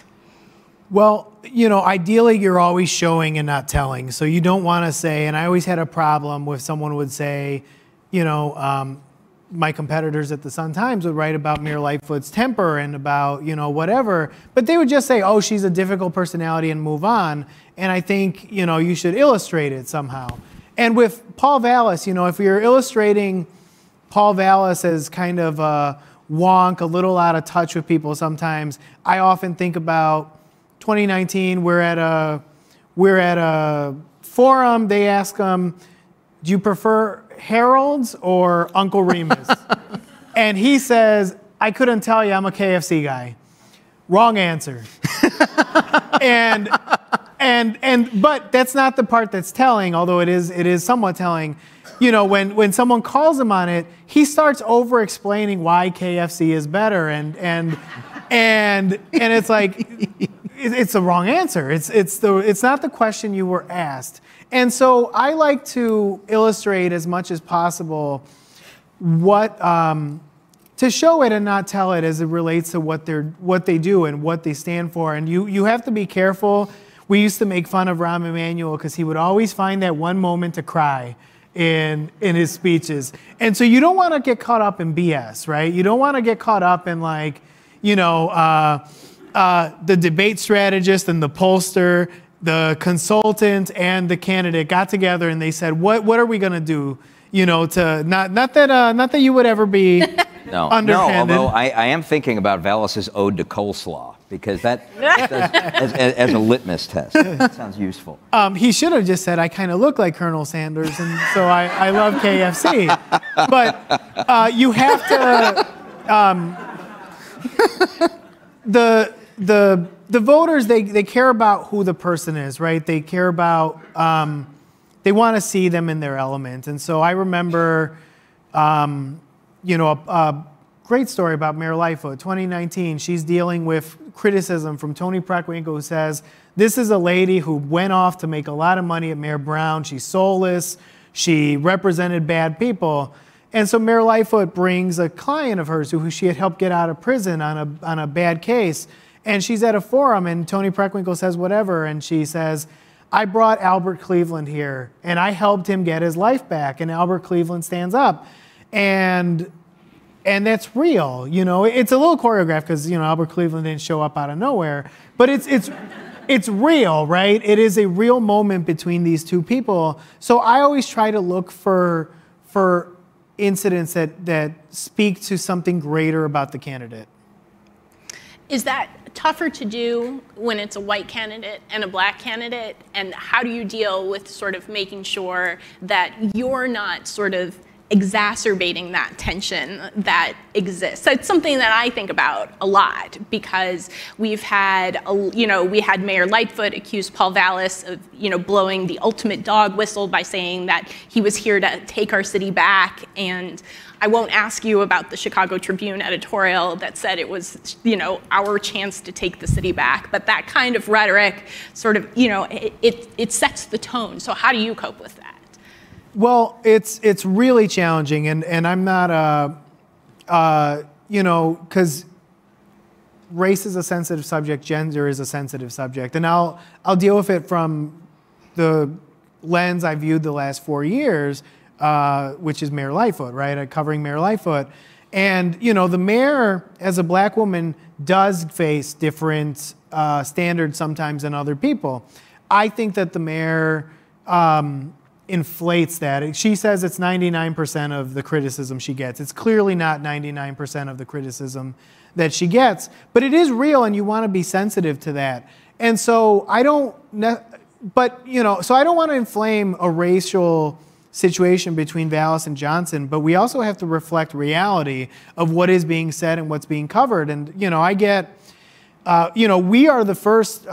S4: Well, ideally you're always showing and not telling. So you don't want to say, and I always had a problem with someone would say, my competitors at the Sun-Times would write about Mayor Lightfoot's temper and about, whatever, but they would just say, oh, she's a difficult personality and move on. And I think, you should illustrate it somehow. And with Paul Vallas, if you're illustrating Paul Vallas as kind of a wonk, a little out of touch with people sometimes, I often think about 2019, we're at a forum, they ask him, do you prefer Harold's or Uncle Remus? And he says, I couldn't tell you, I'm a KFC guy. Wrong answer. But that's not the part that's telling, although it is somewhat telling. When someone calls him on it, he starts over explaining why KFC is better, and it's like it's the wrong answer. It's not the question you were asked. And so I like to illustrate as much as possible to show it and not tell it as it relates to what they do and what they stand for. And you have to be careful. We used to make fun of Rahm Emanuel because he would always find that one moment to cry in his speeches. And so you don't want to get caught up in BS, right? You don't want to get caught up in the debate strategist and the pollster, the consultant and the candidate got together and they said, what are we going to do? To not that you would ever be underhanded.
S5: Although I am thinking about Vallas's ode to coleslaw, because that as a litmus test. That sounds useful.
S4: He should have just said, I kind of look like Colonel Sanders, and so I love KFC. But you have to, the voters, they care about who the person is, right? They care about, they want to see them in their element. And so I remember, a great story about Mayor Lightfoot, 2019. She's dealing with criticism from Tony Preckwinkle, who says, this is a lady who went off to make a lot of money at Mayor Brown. She's soulless. She represented bad people. And so Mayor Lightfoot brings a client of hers who she had helped get out of prison on a bad case. And she's at a forum, and Tony Preckwinkle says whatever, and she says, I brought Albert Cleveland here, and I helped him get his life back. And Albert Cleveland stands up. And that's real, It's a little choreographed because, Albert Cleveland didn't show up out of nowhere. But it's real, right? It is a real moment between these two people. So I always try to look for incidents that speak to something greater about the candidate.
S2: Is that tougher to do when it's a white candidate and a black candidate? And how do you deal with sort of making sure that you're not sort of exacerbating that tension that exists? So it's something that I think about a lot, because we had Mayor Lightfoot accuse Paul Vallas of, blowing the ultimate dog whistle by saying that he was here to take our city back. And I won't ask you about the Chicago Tribune editorial that said it was, our chance to take the city back. But that kind of rhetoric sort of, it sets the tone. So how do you cope with that?
S4: Well, it's really challenging, and I'm not, because race is a sensitive subject, gender is a sensitive subject, and I'll deal with it from the lens I viewed the last 4 years, which is Mayor Lightfoot, right? Covering Mayor Lightfoot, and the mayor, as a black woman, does face different standards sometimes than other people. I think that the mayor inflates that. She says it's 99% of the criticism she gets. It's clearly not 99% of the criticism that she gets, but it is real, and you want to be sensitive to that. And so I don't want to inflame a racial situation between Vallas and Johnson, but we also have to reflect reality of what is being said and what's being covered. And I get, we are the first,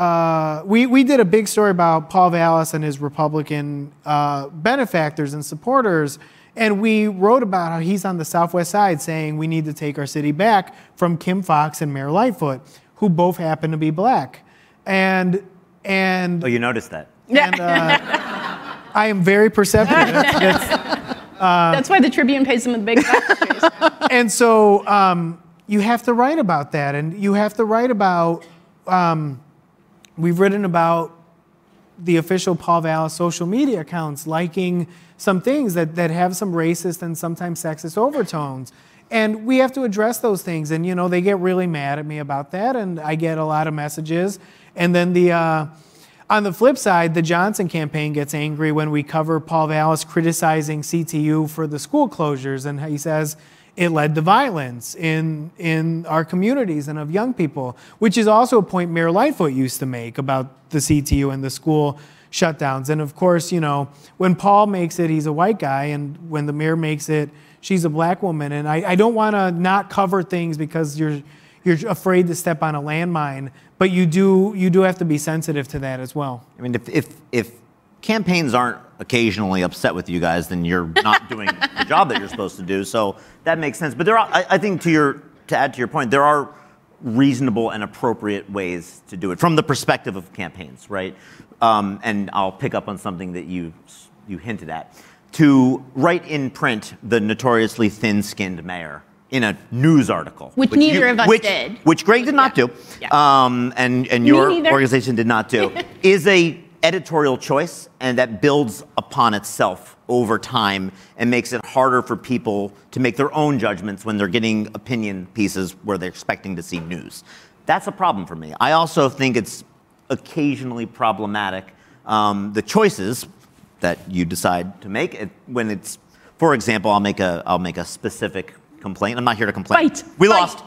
S4: we did a big story about Paul Vallas and his Republican benefactors and supporters, and we wrote about how he's on the Southwest Side saying we need to take our city back from Kim Foxx and Mayor Lightfoot, who both happen to be black. And
S3: oh, you noticed that?
S4: And I am very perceptive.
S2: That's why the Tribune pays them the big bucks.
S4: And so you have to write about that, and you have to write about. We've written about the official Paul Vallas social media accounts liking some things that have some racist and sometimes sexist overtones. And we have to address those things. And, they get really mad at me about that, and I get a lot of messages. And then on the flip side, the Johnson campaign gets angry when we cover Paul Vallas criticizing CTU for the school closures, and he says it led to violence in our communities and of young people, which is also a point Mayor Lightfoot used to make about the CTU and the school shutdowns. And of course, when Paul makes it, he's a white guy, and when the mayor makes it, she's a black woman. And I don't want to not cover things because you're afraid to step on a landmine, but you do have to be sensitive to that as well.
S3: I mean, if campaigns aren't occasionally upset with you guys, then you're not doing the job that you're supposed to do. So that makes sense. But I think to add to your point, there are reasonable and appropriate ways to do it from the perspective of campaigns, right? And I'll pick up on something that you hinted at. To write in print the notoriously thin-skinned mayor in a news article,
S2: which neither of us did,
S3: which Greg did not do, and your organization did not do, is a editorial choice, and that builds upon itself over time and makes it harder for people to make their own judgments when they're getting opinion pieces where they're expecting to see news. That's a problem for me. I also think it's occasionally problematic, the choices that you decide to make when it's, for example, I'll make a specific complaint. I'm not here to complain. We lost.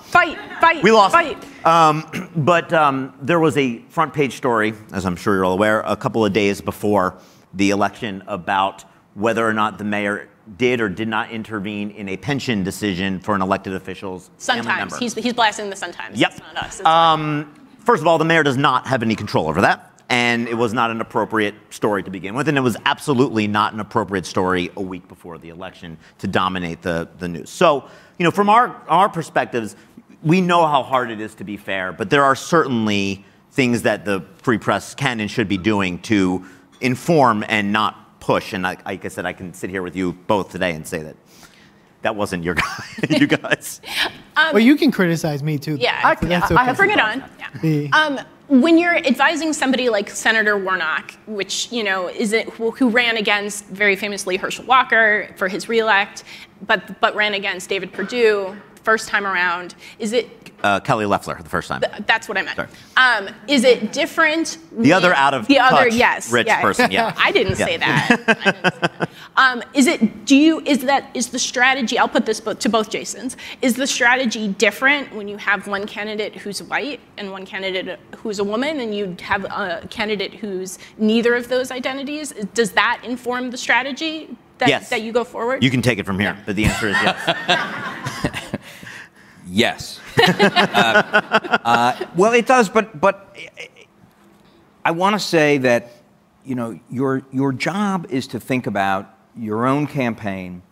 S3: We lost. But there was a front page story, as I'm sure you're all aware, a couple of days before the election about whether or not the mayor did or did not intervene in a pension decision for an elected official's family member.
S2: He's blasting the Sun-Times.
S3: Yep.
S2: It's not us.
S3: First of all, the mayor does not have any control over that. And it was not an appropriate story to begin with. And it was absolutely not an appropriate story a week before the election to dominate the news. So, from our perspectives, we know how hard it is to be fair, but there are certainly things that the free press can and should be doing to inform and not push. And like I said, I can sit here with you both today and say that wasn't your guy, you guys.
S4: Well, you can criticize me too.
S2: Yeah, bring it on. Yeah. When you're advising somebody like Senator Warnock, which, who ran against, very famously, Herschel Walker for his reelect, but ran against David Perdue first time around, is it...
S3: Kelly Loeffler the first time.
S2: That's what I meant. Sorry. Is it different...
S3: The other out-of-touch rich person, yeah.
S2: I didn't say that. Is the strategy, I'll put this to both Jasons, is the strategy different when you have one candidate who's white and one candidate who's a woman, and you have a candidate who's neither of those identities? Does that inform the strategy that you go forward?
S3: You can take it from here, but the answer is yes.
S5: Yes. Well, it does, but I want to say that your job is to think about your own campaign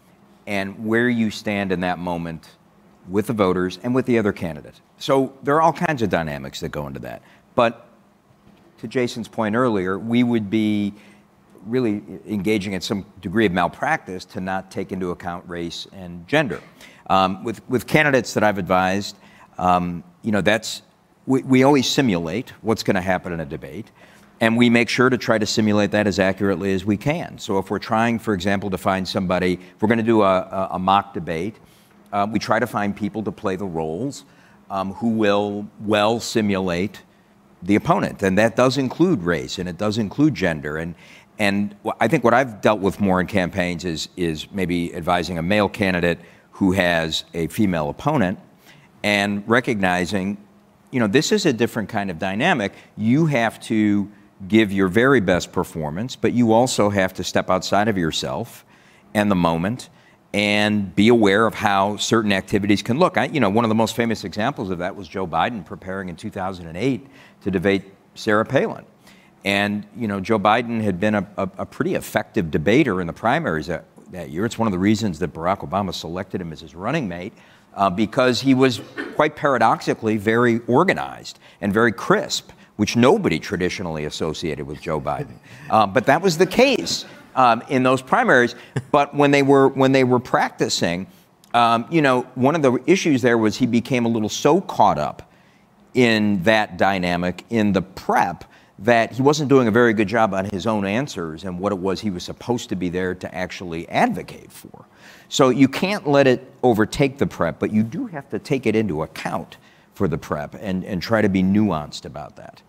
S5: and where you stand in that moment with the voters and with the other candidate. So there are all kinds of dynamics that go into that. But to Jason's point earlier, we would be really engaging in some degree of malpractice to not take into account race and gender. With candidates that I've advised, we always simulate what's going to happen in a debate, and we make sure to try to simulate that as accurately as we can. So if we're trying, for example, to find somebody, if we're going to do a mock debate, we try to find people to play the roles who will well simulate the opponent, and that does include race and it does include gender. And I think what I've dealt with more in campaigns is maybe advising a male candidate who has a female opponent and recognizing, this is a different kind of dynamic. You have to give your very best performance, but you also have to step outside of yourself and the moment and be aware of how certain activities can look. One of the most famous examples of that was Joe Biden preparing in 2008 to debate Sarah Palin. And, Joe Biden had been a pretty effective debater in the primaries that year. It's one of the reasons that Barack Obama selected him as his running mate, because he was quite paradoxically very organized and very crisp, which nobody traditionally associated with Joe Biden. But that was the case in those primaries. But when they were practicing, One of the issues there was he became a little so caught up in that dynamic in the prep that he wasn't doing a very good job on his own answers and what it was he was supposed to be there to actually advocate for. So you can't let it overtake the prep, but you do have to take it into account for the prep and try to be nuanced about that.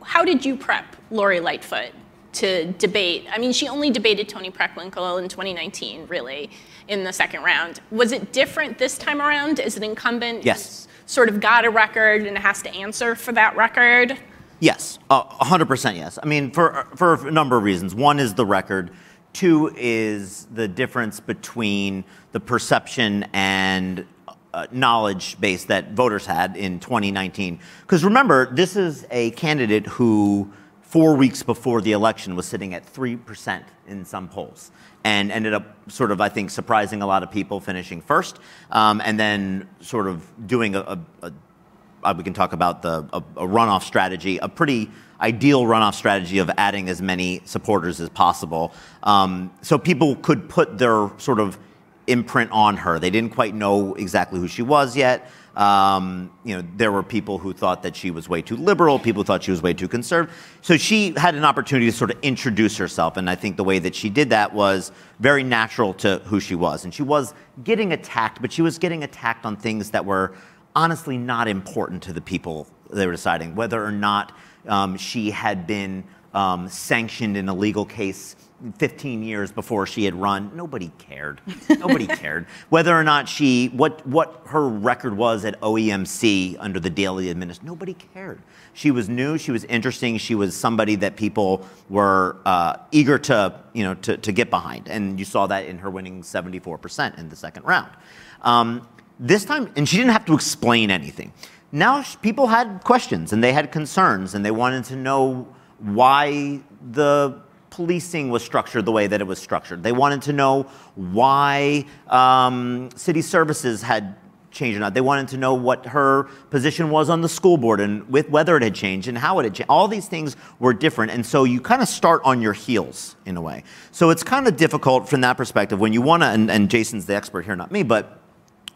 S2: How did you prep Lori Lightfoot to debate? I mean, she only debated Toni Preckwinkle in 2019, really, in the second round. Was it different this time around? Is an incumbent
S3: Yes.
S2: sort of got a record and has to answer for that record?
S3: Yes, 100% yes. I mean, for a number of reasons. One is the record. Two is the difference between the perception and knowledge base that voters had in 2019. Because remember, this is a candidate who 4 weeks before the election was sitting at 3% in some polls and ended up sort of, I think, surprising a lot of people, finishing first, and then sort of doing we can talk about a runoff strategy, a pretty ideal runoff strategy of adding as many supporters as possible. So people could put their sort of imprint on her. They didn't quite know exactly who she was yet. There were people who thought that she was way too liberal, people who thought she was way too conservative. So she had an opportunity to sort of introduce herself, and I think the way that she did that was very natural to who she was. And she was getting attacked, but she was getting attacked on things that were honestly not important to the people they were deciding, whether or not she had been sanctioned in a legal case 15 years before she had run. Nobody cared. Nobody cared. Whether or not what her record was at OEMC under the Daley administration, nobody cared. She was new. She was interesting. She was somebody that people were eager to get behind, and you saw that in her winning 74% in the second round. This time, and she didn't have to explain anything. Now people had questions and they had concerns and they wanted to know why the policing was structured the way that it was structured. They wanted to know why city services had changed or not. They wanted to know what her position was on the school board and with whether it had changed and how it had changed. All these things were different, and so you kind of start on your heels in a way. So it's kind of difficult from that perspective when you want to, and Jason's the expert here, not me, but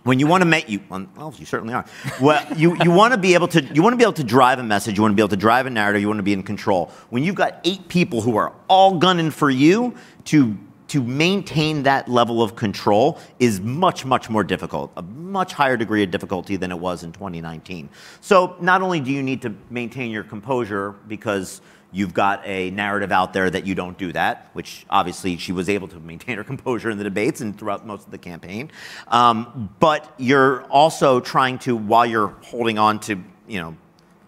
S3: when you want to make well, you certainly are. Well, you want to be able to drive a message. You want to be able to drive a narrative. You want to be in control. When you've got 8 people who are all gunning for you, to maintain that level of control is much, much more difficult, a much higher degree of difficulty than it was in 2019. So not only do you need to maintain your composure because you've got a narrative out there that you don't do that, which obviously she was able to maintain her composure in the debates and throughout most of the campaign. But you're also trying to, while you're holding on to,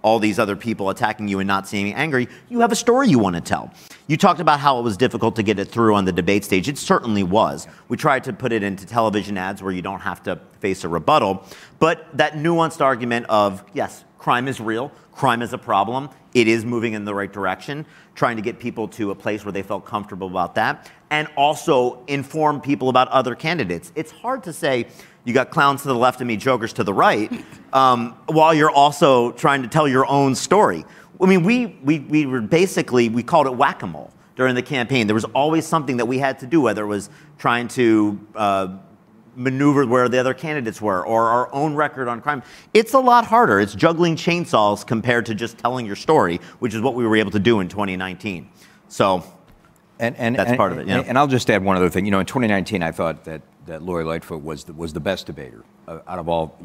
S3: all these other people attacking you and not seeming angry, you have a story you want to tell. You talked about how it was difficult to get it through on the debate stage. It certainly was. We tried to put it into television ads where you don't have to face a rebuttal. But that nuanced argument of, yes, crime is real, crime is a problem, it is moving in the right direction, trying to get people to a place where they felt comfortable about that, and also inform people about other candidates. It's hard to say you got clowns to the left of me, jokers to the right, while you're also trying to tell your own story. I mean, we were basically, we called it whack-a-mole during the campaign. There was always something that we had to do, whether it was trying to maneuver where the other candidates were, or our own record on crime. It's a lot harder. It's juggling chainsaws compared to just telling your story, which is what we were able to do in 2019. So that's part of it.
S5: And I'll just add one other thing. In 2019, I thought that Lori Lightfoot was the best debater out of all.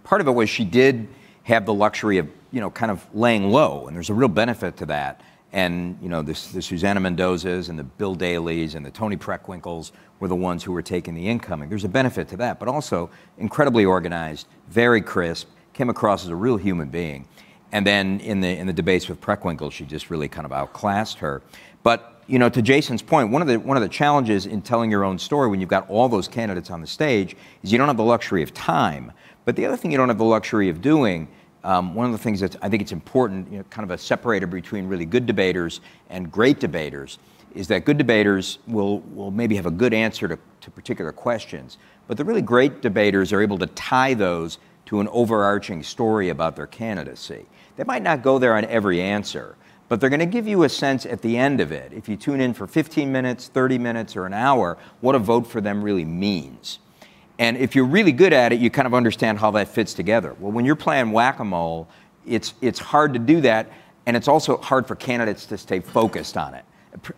S5: Part of it was she did have the luxury of kind of laying low, and there's a real benefit to that. And the Susanna Mendozas and the Bill Daleys and the Toni Preckwinkles were the ones who were taking the incoming. There's a benefit to that, but also incredibly organized, very crisp, came across as a real human being. And then in the debates with Preckwinkle, she just really kind of outclassed her. But to Jason's point, one of the challenges in telling your own story when you've got all those candidates on the stage is you don't have the luxury of time. But the other thing you don't have the luxury of doing, one of the things that I think it's important, kind of a separator between really good debaters and great debaters, is that good debaters will maybe have a good answer to particular questions, but the really great debaters are able to tie those to an overarching story about their candidacy. They might not go there on every answer, but they're going to give you a sense at the end of it, if you tune in for 15 minutes, 30 minutes, or an hour, what a vote for them really means. And if you're really good at it, you kind of understand how that fits together. Well, when you're playing whack-a-mole, it's hard to do that, and it's also hard for candidates to stay focused on it,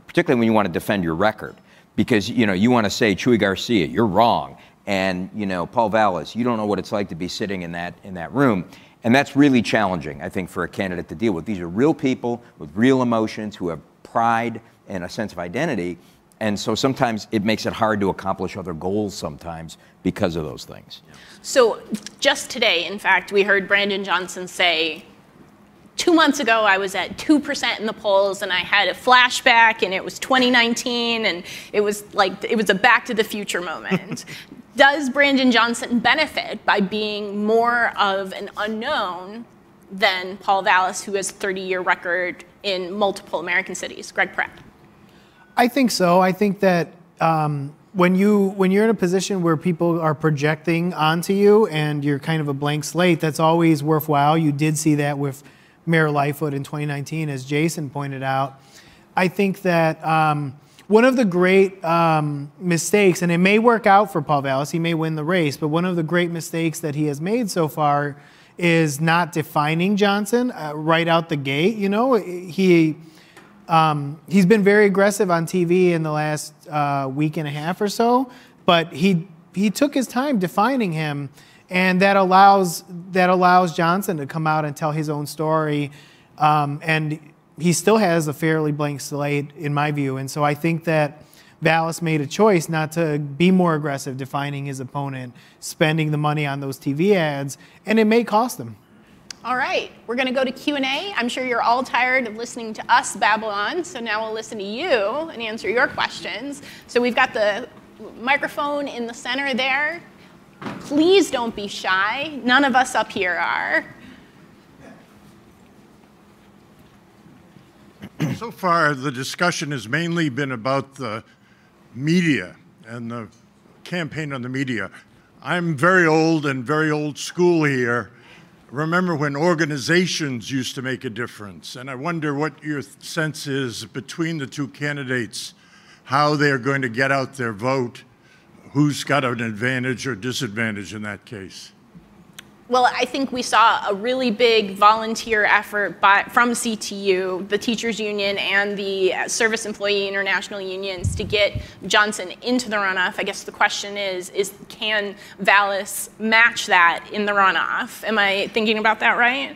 S5: particularly when you want to defend your record. Because, you want to say, Chuy Garcia, you're wrong. And, Paul Vallas, you don't know what it's like to be sitting in that room. And that's really challenging, I think, for a candidate to deal with. These are real people with real emotions who have pride and a sense of identity. And so sometimes it makes it hard to accomplish other goals sometimes because of those things.
S2: So just today, in fact, we heard Brandon Johnson say, 2 months ago, I was at 2% in the polls, and I had a flashback, and it was 2019, and it was a Back to the Future moment. Does Brandon Johnson benefit by being more of an unknown than Paul Vallas, who has a 30-year record in multiple American cities? Greg Pratt.
S4: I think so. I think that when you're in a position where people are projecting onto you and you're kind of a blank slate, that's always worthwhile. You did see that with Mayor Lightfoot in 2019, as Jason pointed out. I think that one of the great mistakes, and it may work out for Paul Vallas, he may win the race, but one of the great mistakes that he has made so far is not defining Johnson right out the gate. He's been very aggressive on TV in the last week and a half or so, but he took his time defining him. And that allows Johnson to come out and tell his own story, and he still has a fairly blank slate, in my view. And so I think that Vallas made a choice not to be more aggressive defining his opponent, spending the money on those TV ads, and it may cost him.
S2: All right, we're going to go to Q&A. I'm sure you're all tired of listening to us babble on, so now we'll listen to you and answer your questions. So we've got the microphone in the center there. Please don't be shy. None of us up here are.
S6: So far, the discussion has mainly been about the media and the campaign on the media. I'm very old and very old school here. Remember when organizations used to make a difference, and I wonder what your sense is between the two candidates, how they're going to get out their vote. Who's got an advantage or disadvantage in that case?
S2: Well, I think we saw a really big volunteer effort from CTU, the teachers union, and the Service Employee International unions to get Johnson into the runoff. I guess the question is can Vallas match that in the runoff? Am I thinking about that right?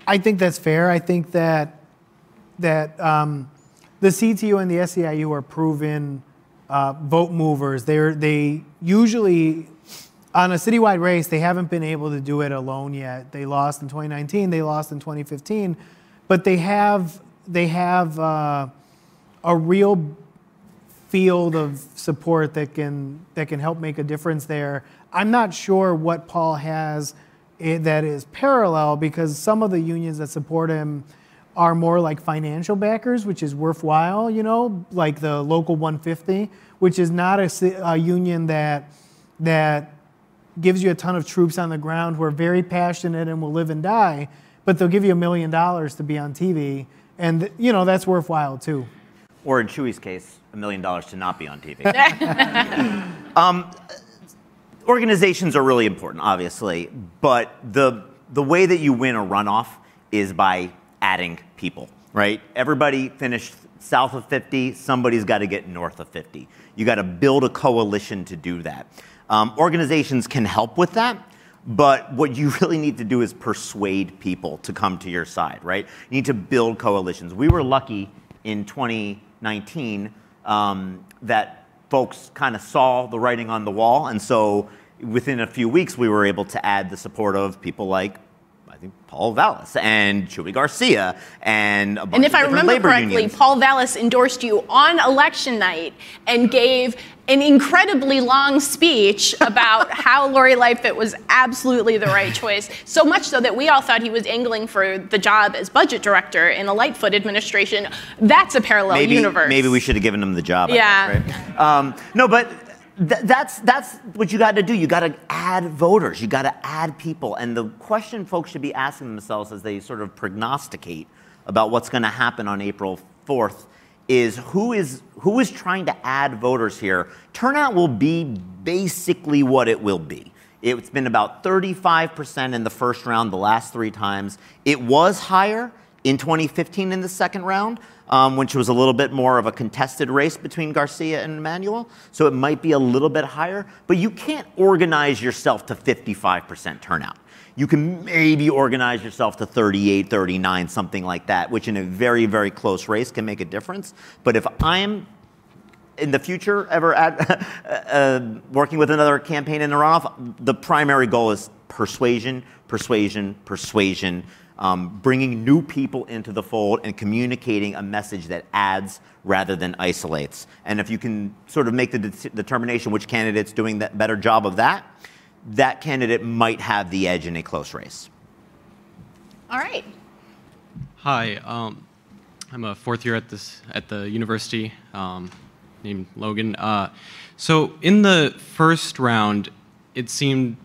S4: I think that's fair. I think that the CTU and the SEIU are proven vote movers. They usually, on a citywide race, they haven't been able to do it alone yet. They lost in 2019, they lost in 2015, but they have a real field of support that can help make a difference there. I'm not sure what Paul has that is parallel, because some of the unions that support him are more like financial backers, which is worthwhile, like the Local 150, which is not a union that gives you a ton of troops on the ground who are very passionate and will live and die, but they'll give you $1 million to be on TV, and that's worthwhile too.
S3: Or in Chuy's case, $1 million to not be on TV. Organizations are really important, obviously, but the way that you win a runoff is by adding people, right? Everybody finished south of 50, somebody's got to get north of 50. You got to build a coalition to do that. Organizations can help with that, but what you really need to do is persuade people to come to your side, right? You need to build coalitions. We were lucky in 2019 that folks kind of saw the writing on the wall, and so within a few weeks we were able to add the support of people like I think Paul Vallas and Chuy Garcia and a bunch of different labor unions. And if I remember correctly,
S2: Paul Vallas endorsed you on election night and gave an incredibly long speech about how Lori Lightfoot was absolutely the right choice, so much so that we all thought he was angling for the job as budget director in the Lightfoot administration. That's a parallel universe.
S3: Maybe we should have given him the job.
S2: Yeah.
S3: I guess, right? No, but that's what you got to do. You got to add voters. You got to add people. And the question folks should be asking themselves as they sort of prognosticate about what's going to happen on April 4th is who is trying to add voters here. Turnout will be basically what it will be. It's been about 35% in the first round the last 3 times. It was higher in 2015 in the second round, which was a little bit more of a contested race between Garcia and Emanuel. So it might be a little bit higher, but you can't organize yourself to 55% turnout. You can maybe organize yourself to 38, 39, something like that, which in a very, very close race can make a difference. But if I'm in the future ever working with another campaign in a runoff, the primary goal is persuasion, persuasion, persuasion, bringing new people into the fold and communicating a message that adds rather than isolates. And if you can sort of make the determination which candidate's doing that better job of that, that candidate might have the edge in a close race.
S2: All right.
S7: Hi, I'm a 4th year at the university. Named Logan. So in the first round, it seemed,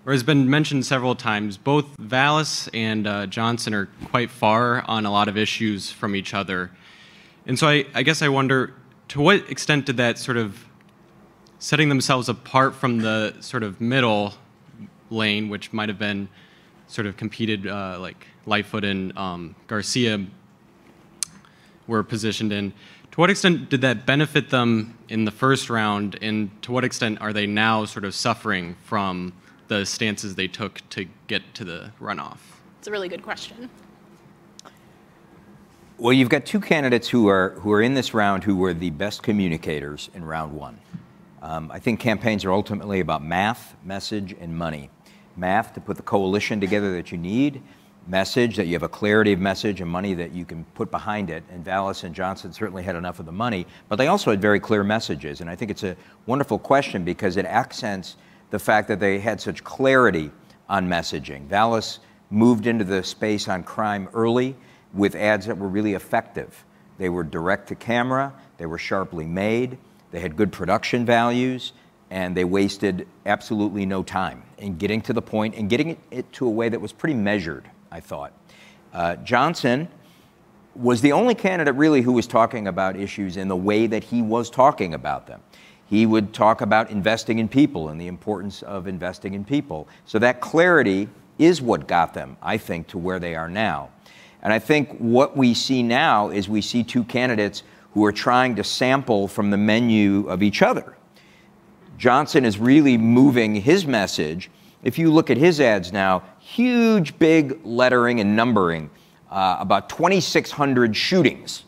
S7: or has been mentioned several times, both Vallas and Johnson are quite far on a lot of issues from each other. And so I guess I wonder, to what extent did that sort of setting themselves apart from the sort of middle lane, which might have been sort of competed, like Lightfoot and Garcia were positioned in, to what extent did that benefit them in the first round, and to what extent are they now sort of suffering from the stances they took to get to the runoff?
S2: It's a really good question.
S5: Well, you've got 2 candidates who are in this round who were the best communicators in round 1. I think campaigns are ultimately about math, message, and money. Math to put the coalition together that you need, message, that you have a clarity of message, and money that you can put behind it. And Vallas and Johnson certainly had enough of the money, but they also had very clear messages. And I think it's a wonderful question because it accents the fact that they had such clarity on messaging. Vallas moved into the space on crime early with ads that were really effective. They were direct to camera, they were sharply made, they had good production values, and they wasted absolutely no time in getting to the point and getting it to a way that was pretty measured, I thought. Johnson was the only candidate really who was talking about issues in the way that he was talking about them. He would talk about investing in people and the importance of investing in people. So that clarity is what got them, I think, to where they are now. And I think what we see now is we see 2 candidates who are trying to sample from the menu of each other. Johnson is really moving his message. If you look at his ads now, huge, big lettering and numbering, about 2,600 shootings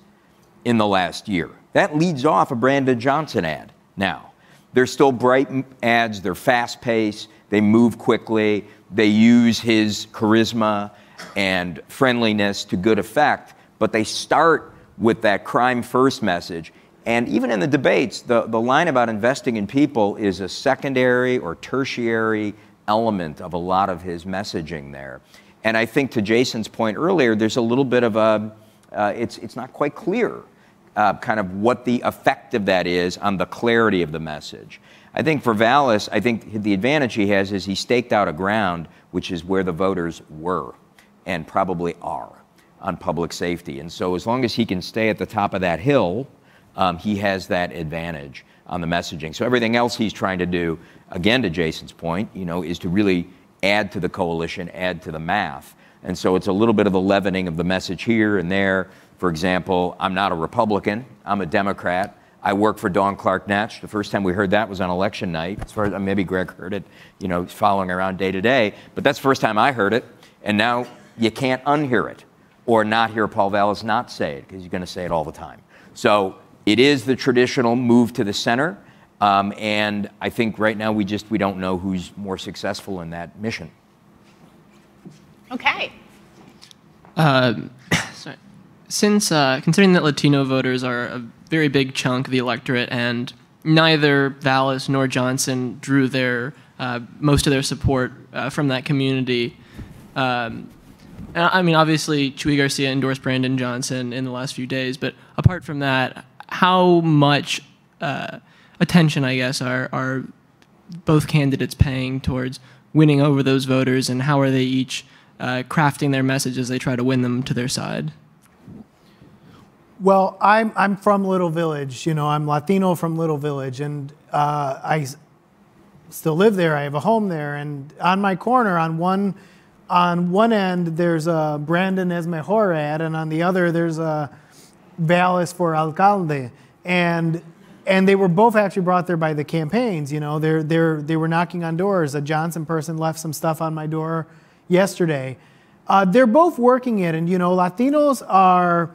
S5: in the last year. That leads off a Brandon Johnson ad now. They're still bright ads, they're fast-paced, they move quickly, they use his charisma and friendliness to good effect, but they start with that crime-first message. And even in the debates, the line about investing in people is a secondary or tertiary element of a lot of his messaging there. And I think to Jason's point earlier, there's a little bit of a, it's not quite clear kind of what the effect of that is on the clarity of the message. I think for Vallas, I think the advantage he has is he staked out a ground which is where the voters were and probably are on public safety. And so as long as he can stay at the top of that hill, he has that advantage on the messaging. So everything else he's trying to do, again to Jason's point, is to really add to the coalition, add to the math. And so it's a little bit of the leavening of the message here and there. For example, I'm not a Republican, I'm a Democrat. I work for Dawn Clark Netsch. The first time we heard that was on election night. As far as maybe Greg heard it, following around day to day. But that's the first time I heard it. And now you can't unhear it or not hear Paul Vallas not say it because he's going to say it all the time. So it is the traditional move to the center. And I think right now we don't know who's more successful in that mission.
S2: Okay.
S8: Sorry. Since considering that Latino voters are a very big chunk of the electorate, and neither Vallas nor Johnson drew their most of their support from that community. I mean, obviously, Chuy Garcia endorsed Brandon Johnson in the last few days, but apart from that, how much attention, I guess, are both candidates paying towards winning over those voters, and how are they each crafting their message as they try to win them to their side?
S4: Well, I'm from Little Village. I'm Latino from Little Village, and I still live there. I have a home there. And on my corner, on one end, there's a Brandon es mejor ad, and on the other, there's a Vallas for alcalde. And they were both actually brought there by the campaigns. You know, they were knocking on doors. A Johnson person left some stuff on my door yesterday. They're both working it, and you know, Latinos are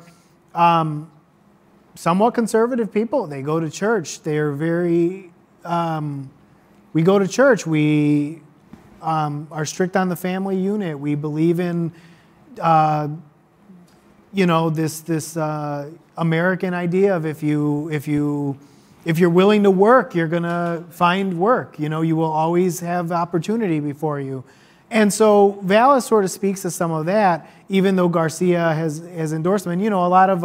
S4: somewhat conservative people. They go to church. They are very. We go to church. We are strict on the family unit. We believe in, you know, this American idea of if you're willing to work, you're gonna find work. You know, you will always have opportunity before you. And so Vallas sort of speaks to some of that, even though Garcia has endorsed them. And, you know, a lot of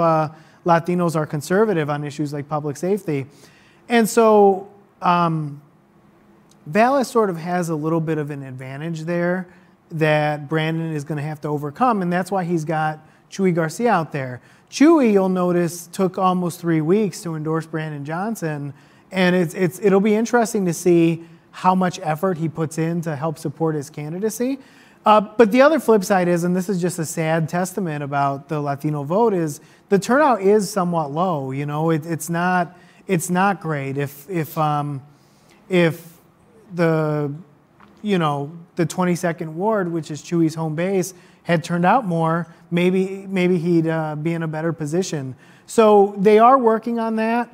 S4: Latinos are conservative on issues like public safety. And so Vallas sort of has a little bit of an advantage there that Brandon is going to have to overcome, and that's why he's got Chuy Garcia out there. Chuy, you'll notice, took almost 3 weeks to endorse Brandon Johnson, and it'll be interesting to see how much effort he puts in to help support his candidacy. But the other flip side is, and this is just a sad testament about the Latino vote, is the turnout is somewhat low. You know, it's not great. If the 22nd ward, which is Chuy's home base, had turned out more, maybe he'd be in a better position. So they are working on that.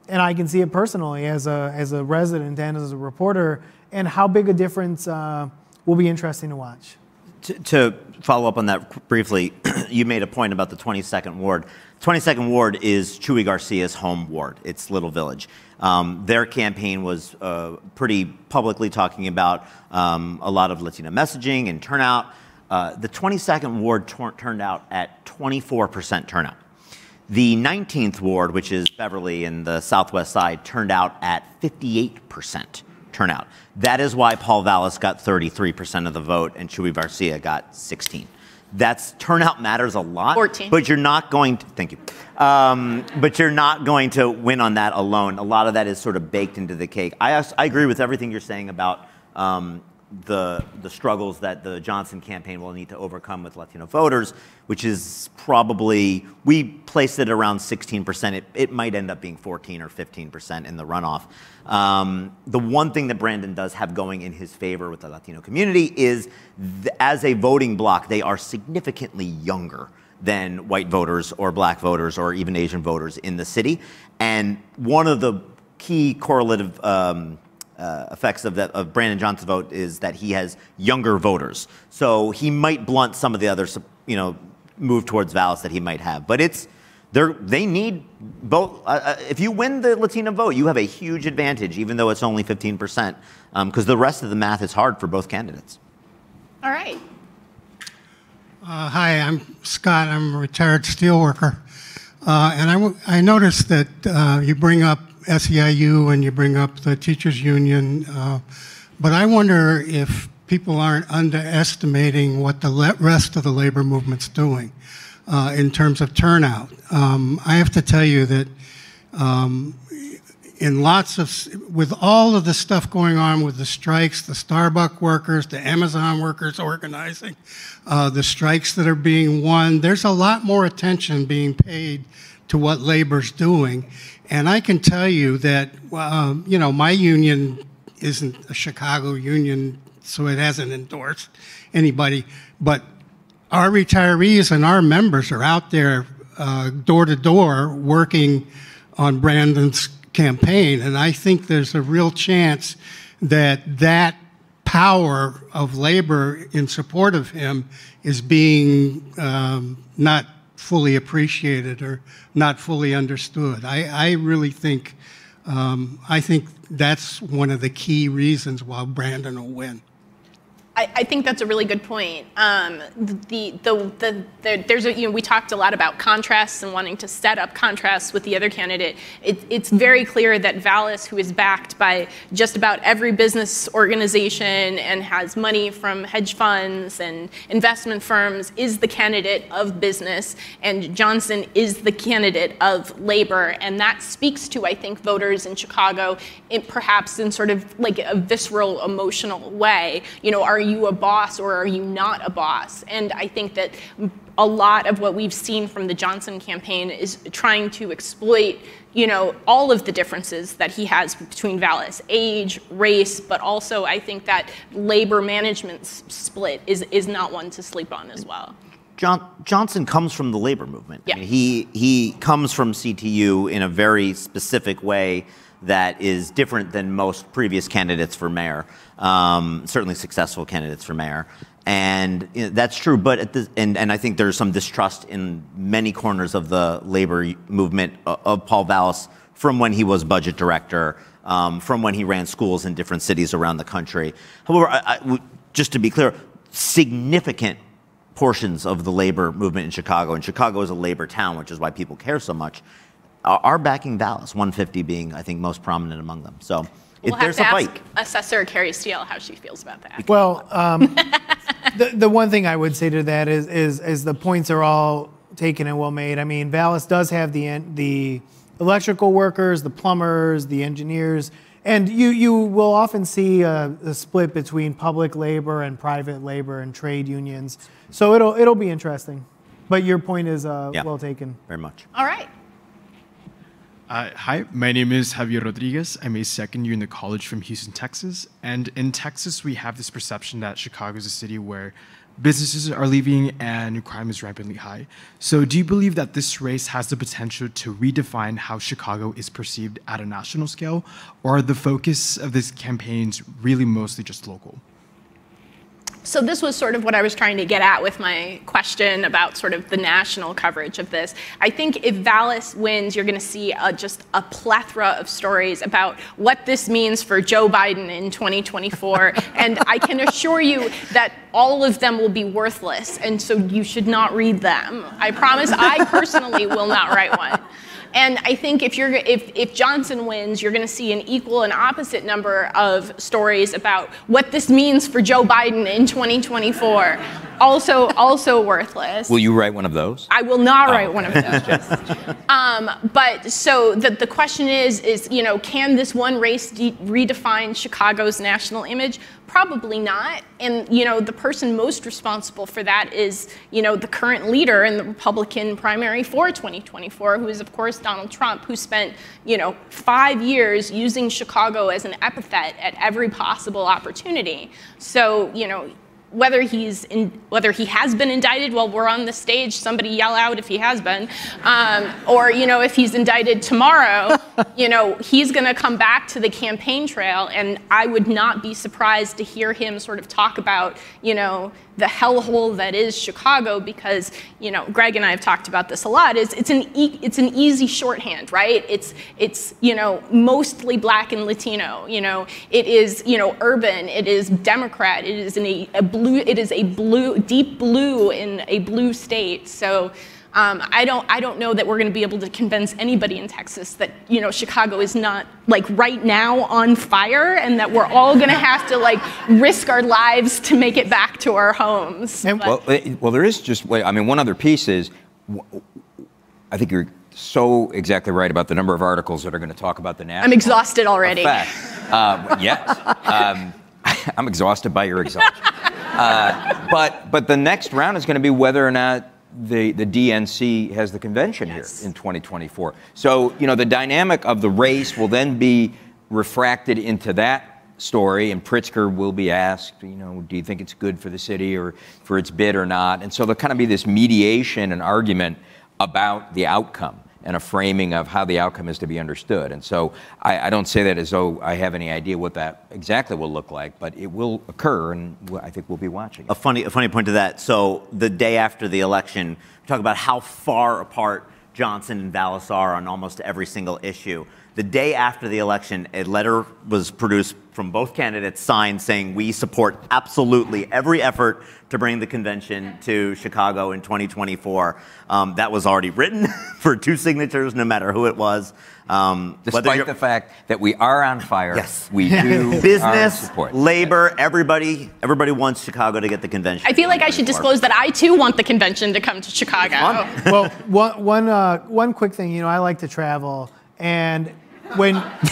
S4: And I can see it personally as a resident and as a reporter, and how big a difference will be interesting to watch.
S3: To follow up on that briefly, you made a point about the 22nd Ward. 22nd Ward is Chuy Garcia's home ward. It's Little Village. Their campaign was pretty publicly talking about a lot of Latino messaging and turnout. The 22nd Ward turned out at 24% turnout. The 19th Ward, which is Beverly in the southwest side, turned out at 58% turnout. That is why Paul Vallas got 33% of the vote and Chuy Garcia got 16%. Turnout matters a lot.
S2: 14.
S3: But you're not going to, thank you. But you're not going to win on that alone. A lot of that is sort of baked into the cake. I agree with everything you're saying about the struggles that the Johnson campaign will need to overcome with Latino voters, which is probably, we placed it around 16%. It might end up being 14 or 15% in the runoff. The one thing that Brandon does have going in his favor with the Latino community is, as a voting bloc, they are significantly younger than white voters or black voters or even Asian voters in the city. And one of the key correlative effects of Brandon Johnson's vote is that he has younger voters. So he might blunt some of the other, move towards Vallas that he might have. But they need both. If you win the Latino vote, you have a huge advantage, even though it's only 15%, because the rest of the math is hard for both candidates.
S2: All right.
S9: Hi, I'm Scott. I'm a retired steelworker. And I noticed that you bring up SEIU and you bring up the teachers union, but I wonder if people aren't underestimating what the rest of the labor movement's doing in terms of turnout. I have to tell you that with all of the stuff going on with the strikes, the Starbucks workers, the Amazon workers organizing, the strikes that are being won, there's a lot more attention being paid to what labor's doing. And I can tell you that, my union isn't a Chicago union, so it hasn't endorsed anybody. But our retirees and our members are out there door to door working on Brandon's campaign. And I think there's a real chance that power of labor in support of him is being not fully appreciated or not fully understood. I really think, I think that's one of the key reasons why Brandon will win.
S2: I think that's a really good point. There's we talked a lot about contrasts and wanting to set up contrasts with the other candidate. It's very clear that Vallas, who is backed by just about every business organization and has money from hedge funds and investment firms, is the candidate of business, and Johnson is the candidate of labor. And that speaks to, I think, voters in Chicago, perhaps in sort of like a visceral, emotional way. Are you a boss or are you not a boss? And I think that a lot of what we've seen from the Johnson campaign is trying to exploit, all of the differences that he has between Vallas, age, race, but also I think that labor management split is not one to sleep on as well.
S3: Johnson comes from the labor movement.
S2: Yeah.
S3: I mean, he comes from CTU in a very specific way that is different than most previous candidates for mayor, certainly successful candidates for mayor. And that's true, but and I think there's some distrust in many corners of the labor movement of Paul Vallas from when he was budget director, from when he ran schools in different cities around the country. However, just to be clear, significant portions of the labor movement in Chicago, and Chicago is a labor town, which is why people care so much, are backing Vallas, 150 being, I think, most prominent among them. So there's a fight.
S2: Ask Assessor Carrie Steele how she feels about that.
S4: Well, the one thing I would say to that is the points are all taken and well made. I mean, Vallas does have the electrical workers, the plumbers, the engineers, and you will often see a split between public labor and private labor and trade unions. So it'll be interesting. But your point is well taken.
S3: Very much.
S2: All right.
S10: Hi, my name is Javier Rodriguez. I'm a second year in the college from Houston, Texas. And in Texas, we have this perception that Chicago is a city where businesses are leaving and crime is rampantly high. So do you believe that this race has the potential to redefine how Chicago is perceived at a national scale? Or are the focus of this campaigns really mostly just local?
S2: So this was sort of what I was trying to get at with my question about sort of the national coverage of this. I think if Vallas wins, you're going to see just a plethora of stories about what this means for Joe Biden in 2024. And I can assure you that all of them will be worthless. And so you should not read them. I promise I personally will not write one. And I think if Johnson wins, you're going to see an equal and opposite number of stories about what this means for Joe Biden in 2024. Also worthless.
S5: Will you write one of those?
S2: I will not write one of those. But so the question is, can this one race redefine Chicago's national image? Probably not. And, the person most responsible for that is, the current leader in the Republican primary for 2024, who is, of course, Donald Trump, who spent, 5 years using Chicago as an epithet at every possible opportunity. So, whether he has been indicted while we're on the stage, somebody yell out if he has been, or if he's indicted tomorrow, he's going to come back to the campaign trail, and I would not be surprised to hear him sort of talk about the hellhole that is Chicago, because Greg and I have talked about this a lot. It's an easy shorthand, right? It's mostly Black and Latino. It is urban. It is Democrat. It is deep blue in a blue state. So I don't know that we're going to be able to convince anybody in Texas that Chicago is not right now on fire, and that we're all going to have to risk our lives to make it back to our homes.
S5: Well, there is just one other piece is, I think you're so exactly right about the number of articles that are going to talk about the national.
S2: I'm exhausted already.
S5: Yes. I'm exhausted by your exhaustion. But the next round is going to be whether or not the DNC has the convention here in 2024. So, the dynamic of the race will then be refracted into that story, and Pritzker will be asked, do you think it's good for the city or for its bid or not? And so there'll kind of be this mediation and argument about the outcome and a framing of how the outcome is to be understood. And so I don't say that as though I have any idea what that exactly will look like, but it will occur, and I think we'll be watching it.
S3: A funny point to that. So the day after the election, we talk about how far apart Johnson and Vallas are on almost every single issue. The day after the election, a letter was produced from both candidates, signed, saying we support absolutely every effort to bring the convention to Chicago in 2024. That was already written for 2 signatures, no matter who it was.
S5: Despite the fact that we are on fire,
S3: yes,
S5: we do
S3: business,
S5: support.
S3: labor, everybody wants Chicago to get the convention.
S2: I feel like I should disclose that I too want the convention to come to Chicago.
S4: Well, one quick thing, I like to travel, and when
S3: that's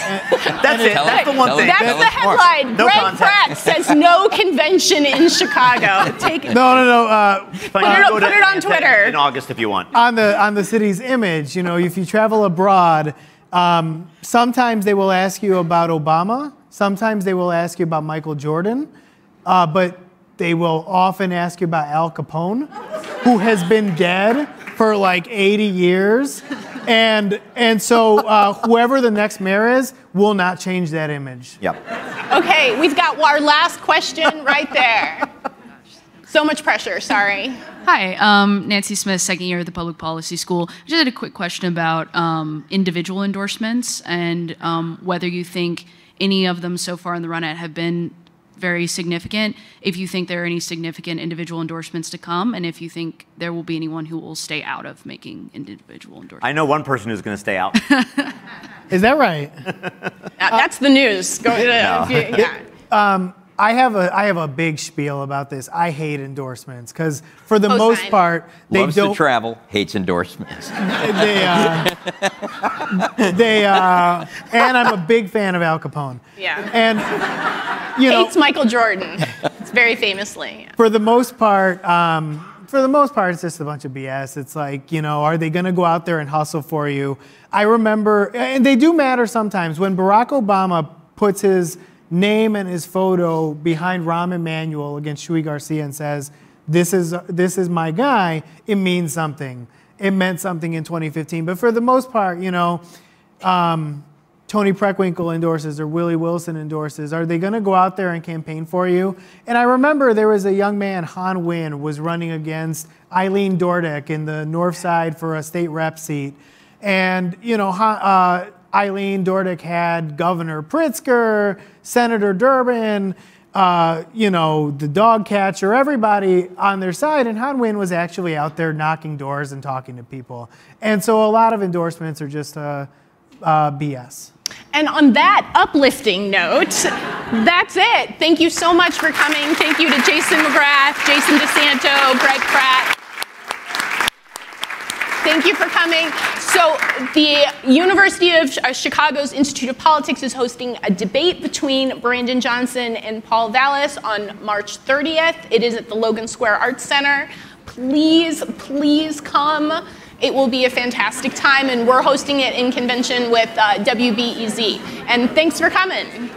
S3: it. That's the one thing.
S2: That's the headline.
S3: No
S2: Greg Pratt says no convention in Chicago. Take it.
S4: No.
S2: Put it on Twitter
S3: in August if you want.
S4: On the city's image, if you travel abroad, sometimes they will ask you about Obama. Sometimes they will ask you about Michael Jordan, but they will often ask you about Al Capone, who has been dead for like 80 years. And so whoever the next mayor is will not change that image.
S3: Yep.
S2: Okay, we've got our last question right there. So much pressure, sorry.
S11: Hi, Nancy Smith, second year at the Public Policy School. I just had a quick question about individual endorsements and whether you think any of them so far in the run-out have been very significant, if you think there are any significant individual endorsements to come, and if you think there will be anyone who will stay out of making individual endorsements.
S3: I know one person who's going to stay out.
S4: Is that right?
S2: That's the news. Go yeah.
S4: I have a big spiel about this. I hate endorsements because for the most part they
S5: Loves
S4: don't
S5: to travel, hates endorsements.
S4: and I'm a big fan of Al Capone.
S2: Yeah.
S4: And
S2: hates Michael Jordan. It's very famously.
S4: For the most part, it's just a bunch of BS. It's like, are they going to go out there and hustle for you? I remember, and they do matter sometimes, when Barack Obama puts his name and his photo behind Rahm Emanuel against Shui Garcia and says, this is my guy, it means something. It meant something in 2015. But for the most part, Tony Preckwinkle endorses or Willie Wilson endorses. Are they going to go out there and campaign for you? And I remember there was a young man, Han Win, was running against Eileen Dordick in the North Side for a state rep seat. And, Eileen Dordick had Governor Pritzker, Senator Durbin, the dog catcher, everybody on their side. And Han Win was actually out there knocking doors and talking to people. And so a lot of endorsements are just BS.
S2: And on that uplifting note, that's it. Thank you so much for coming. Thank you to Jason McGrath, Jason DeSanto, Greg Pratt. Thank you for coming. So the University of Chicago's Institute of Politics is hosting a debate between Brandon Johnson and Paul Vallas on March 30th. It is at the Logan Square Arts Center. Please, please come. It will be a fantastic time, and we're hosting it in convention with WBEZ. And thanks for coming.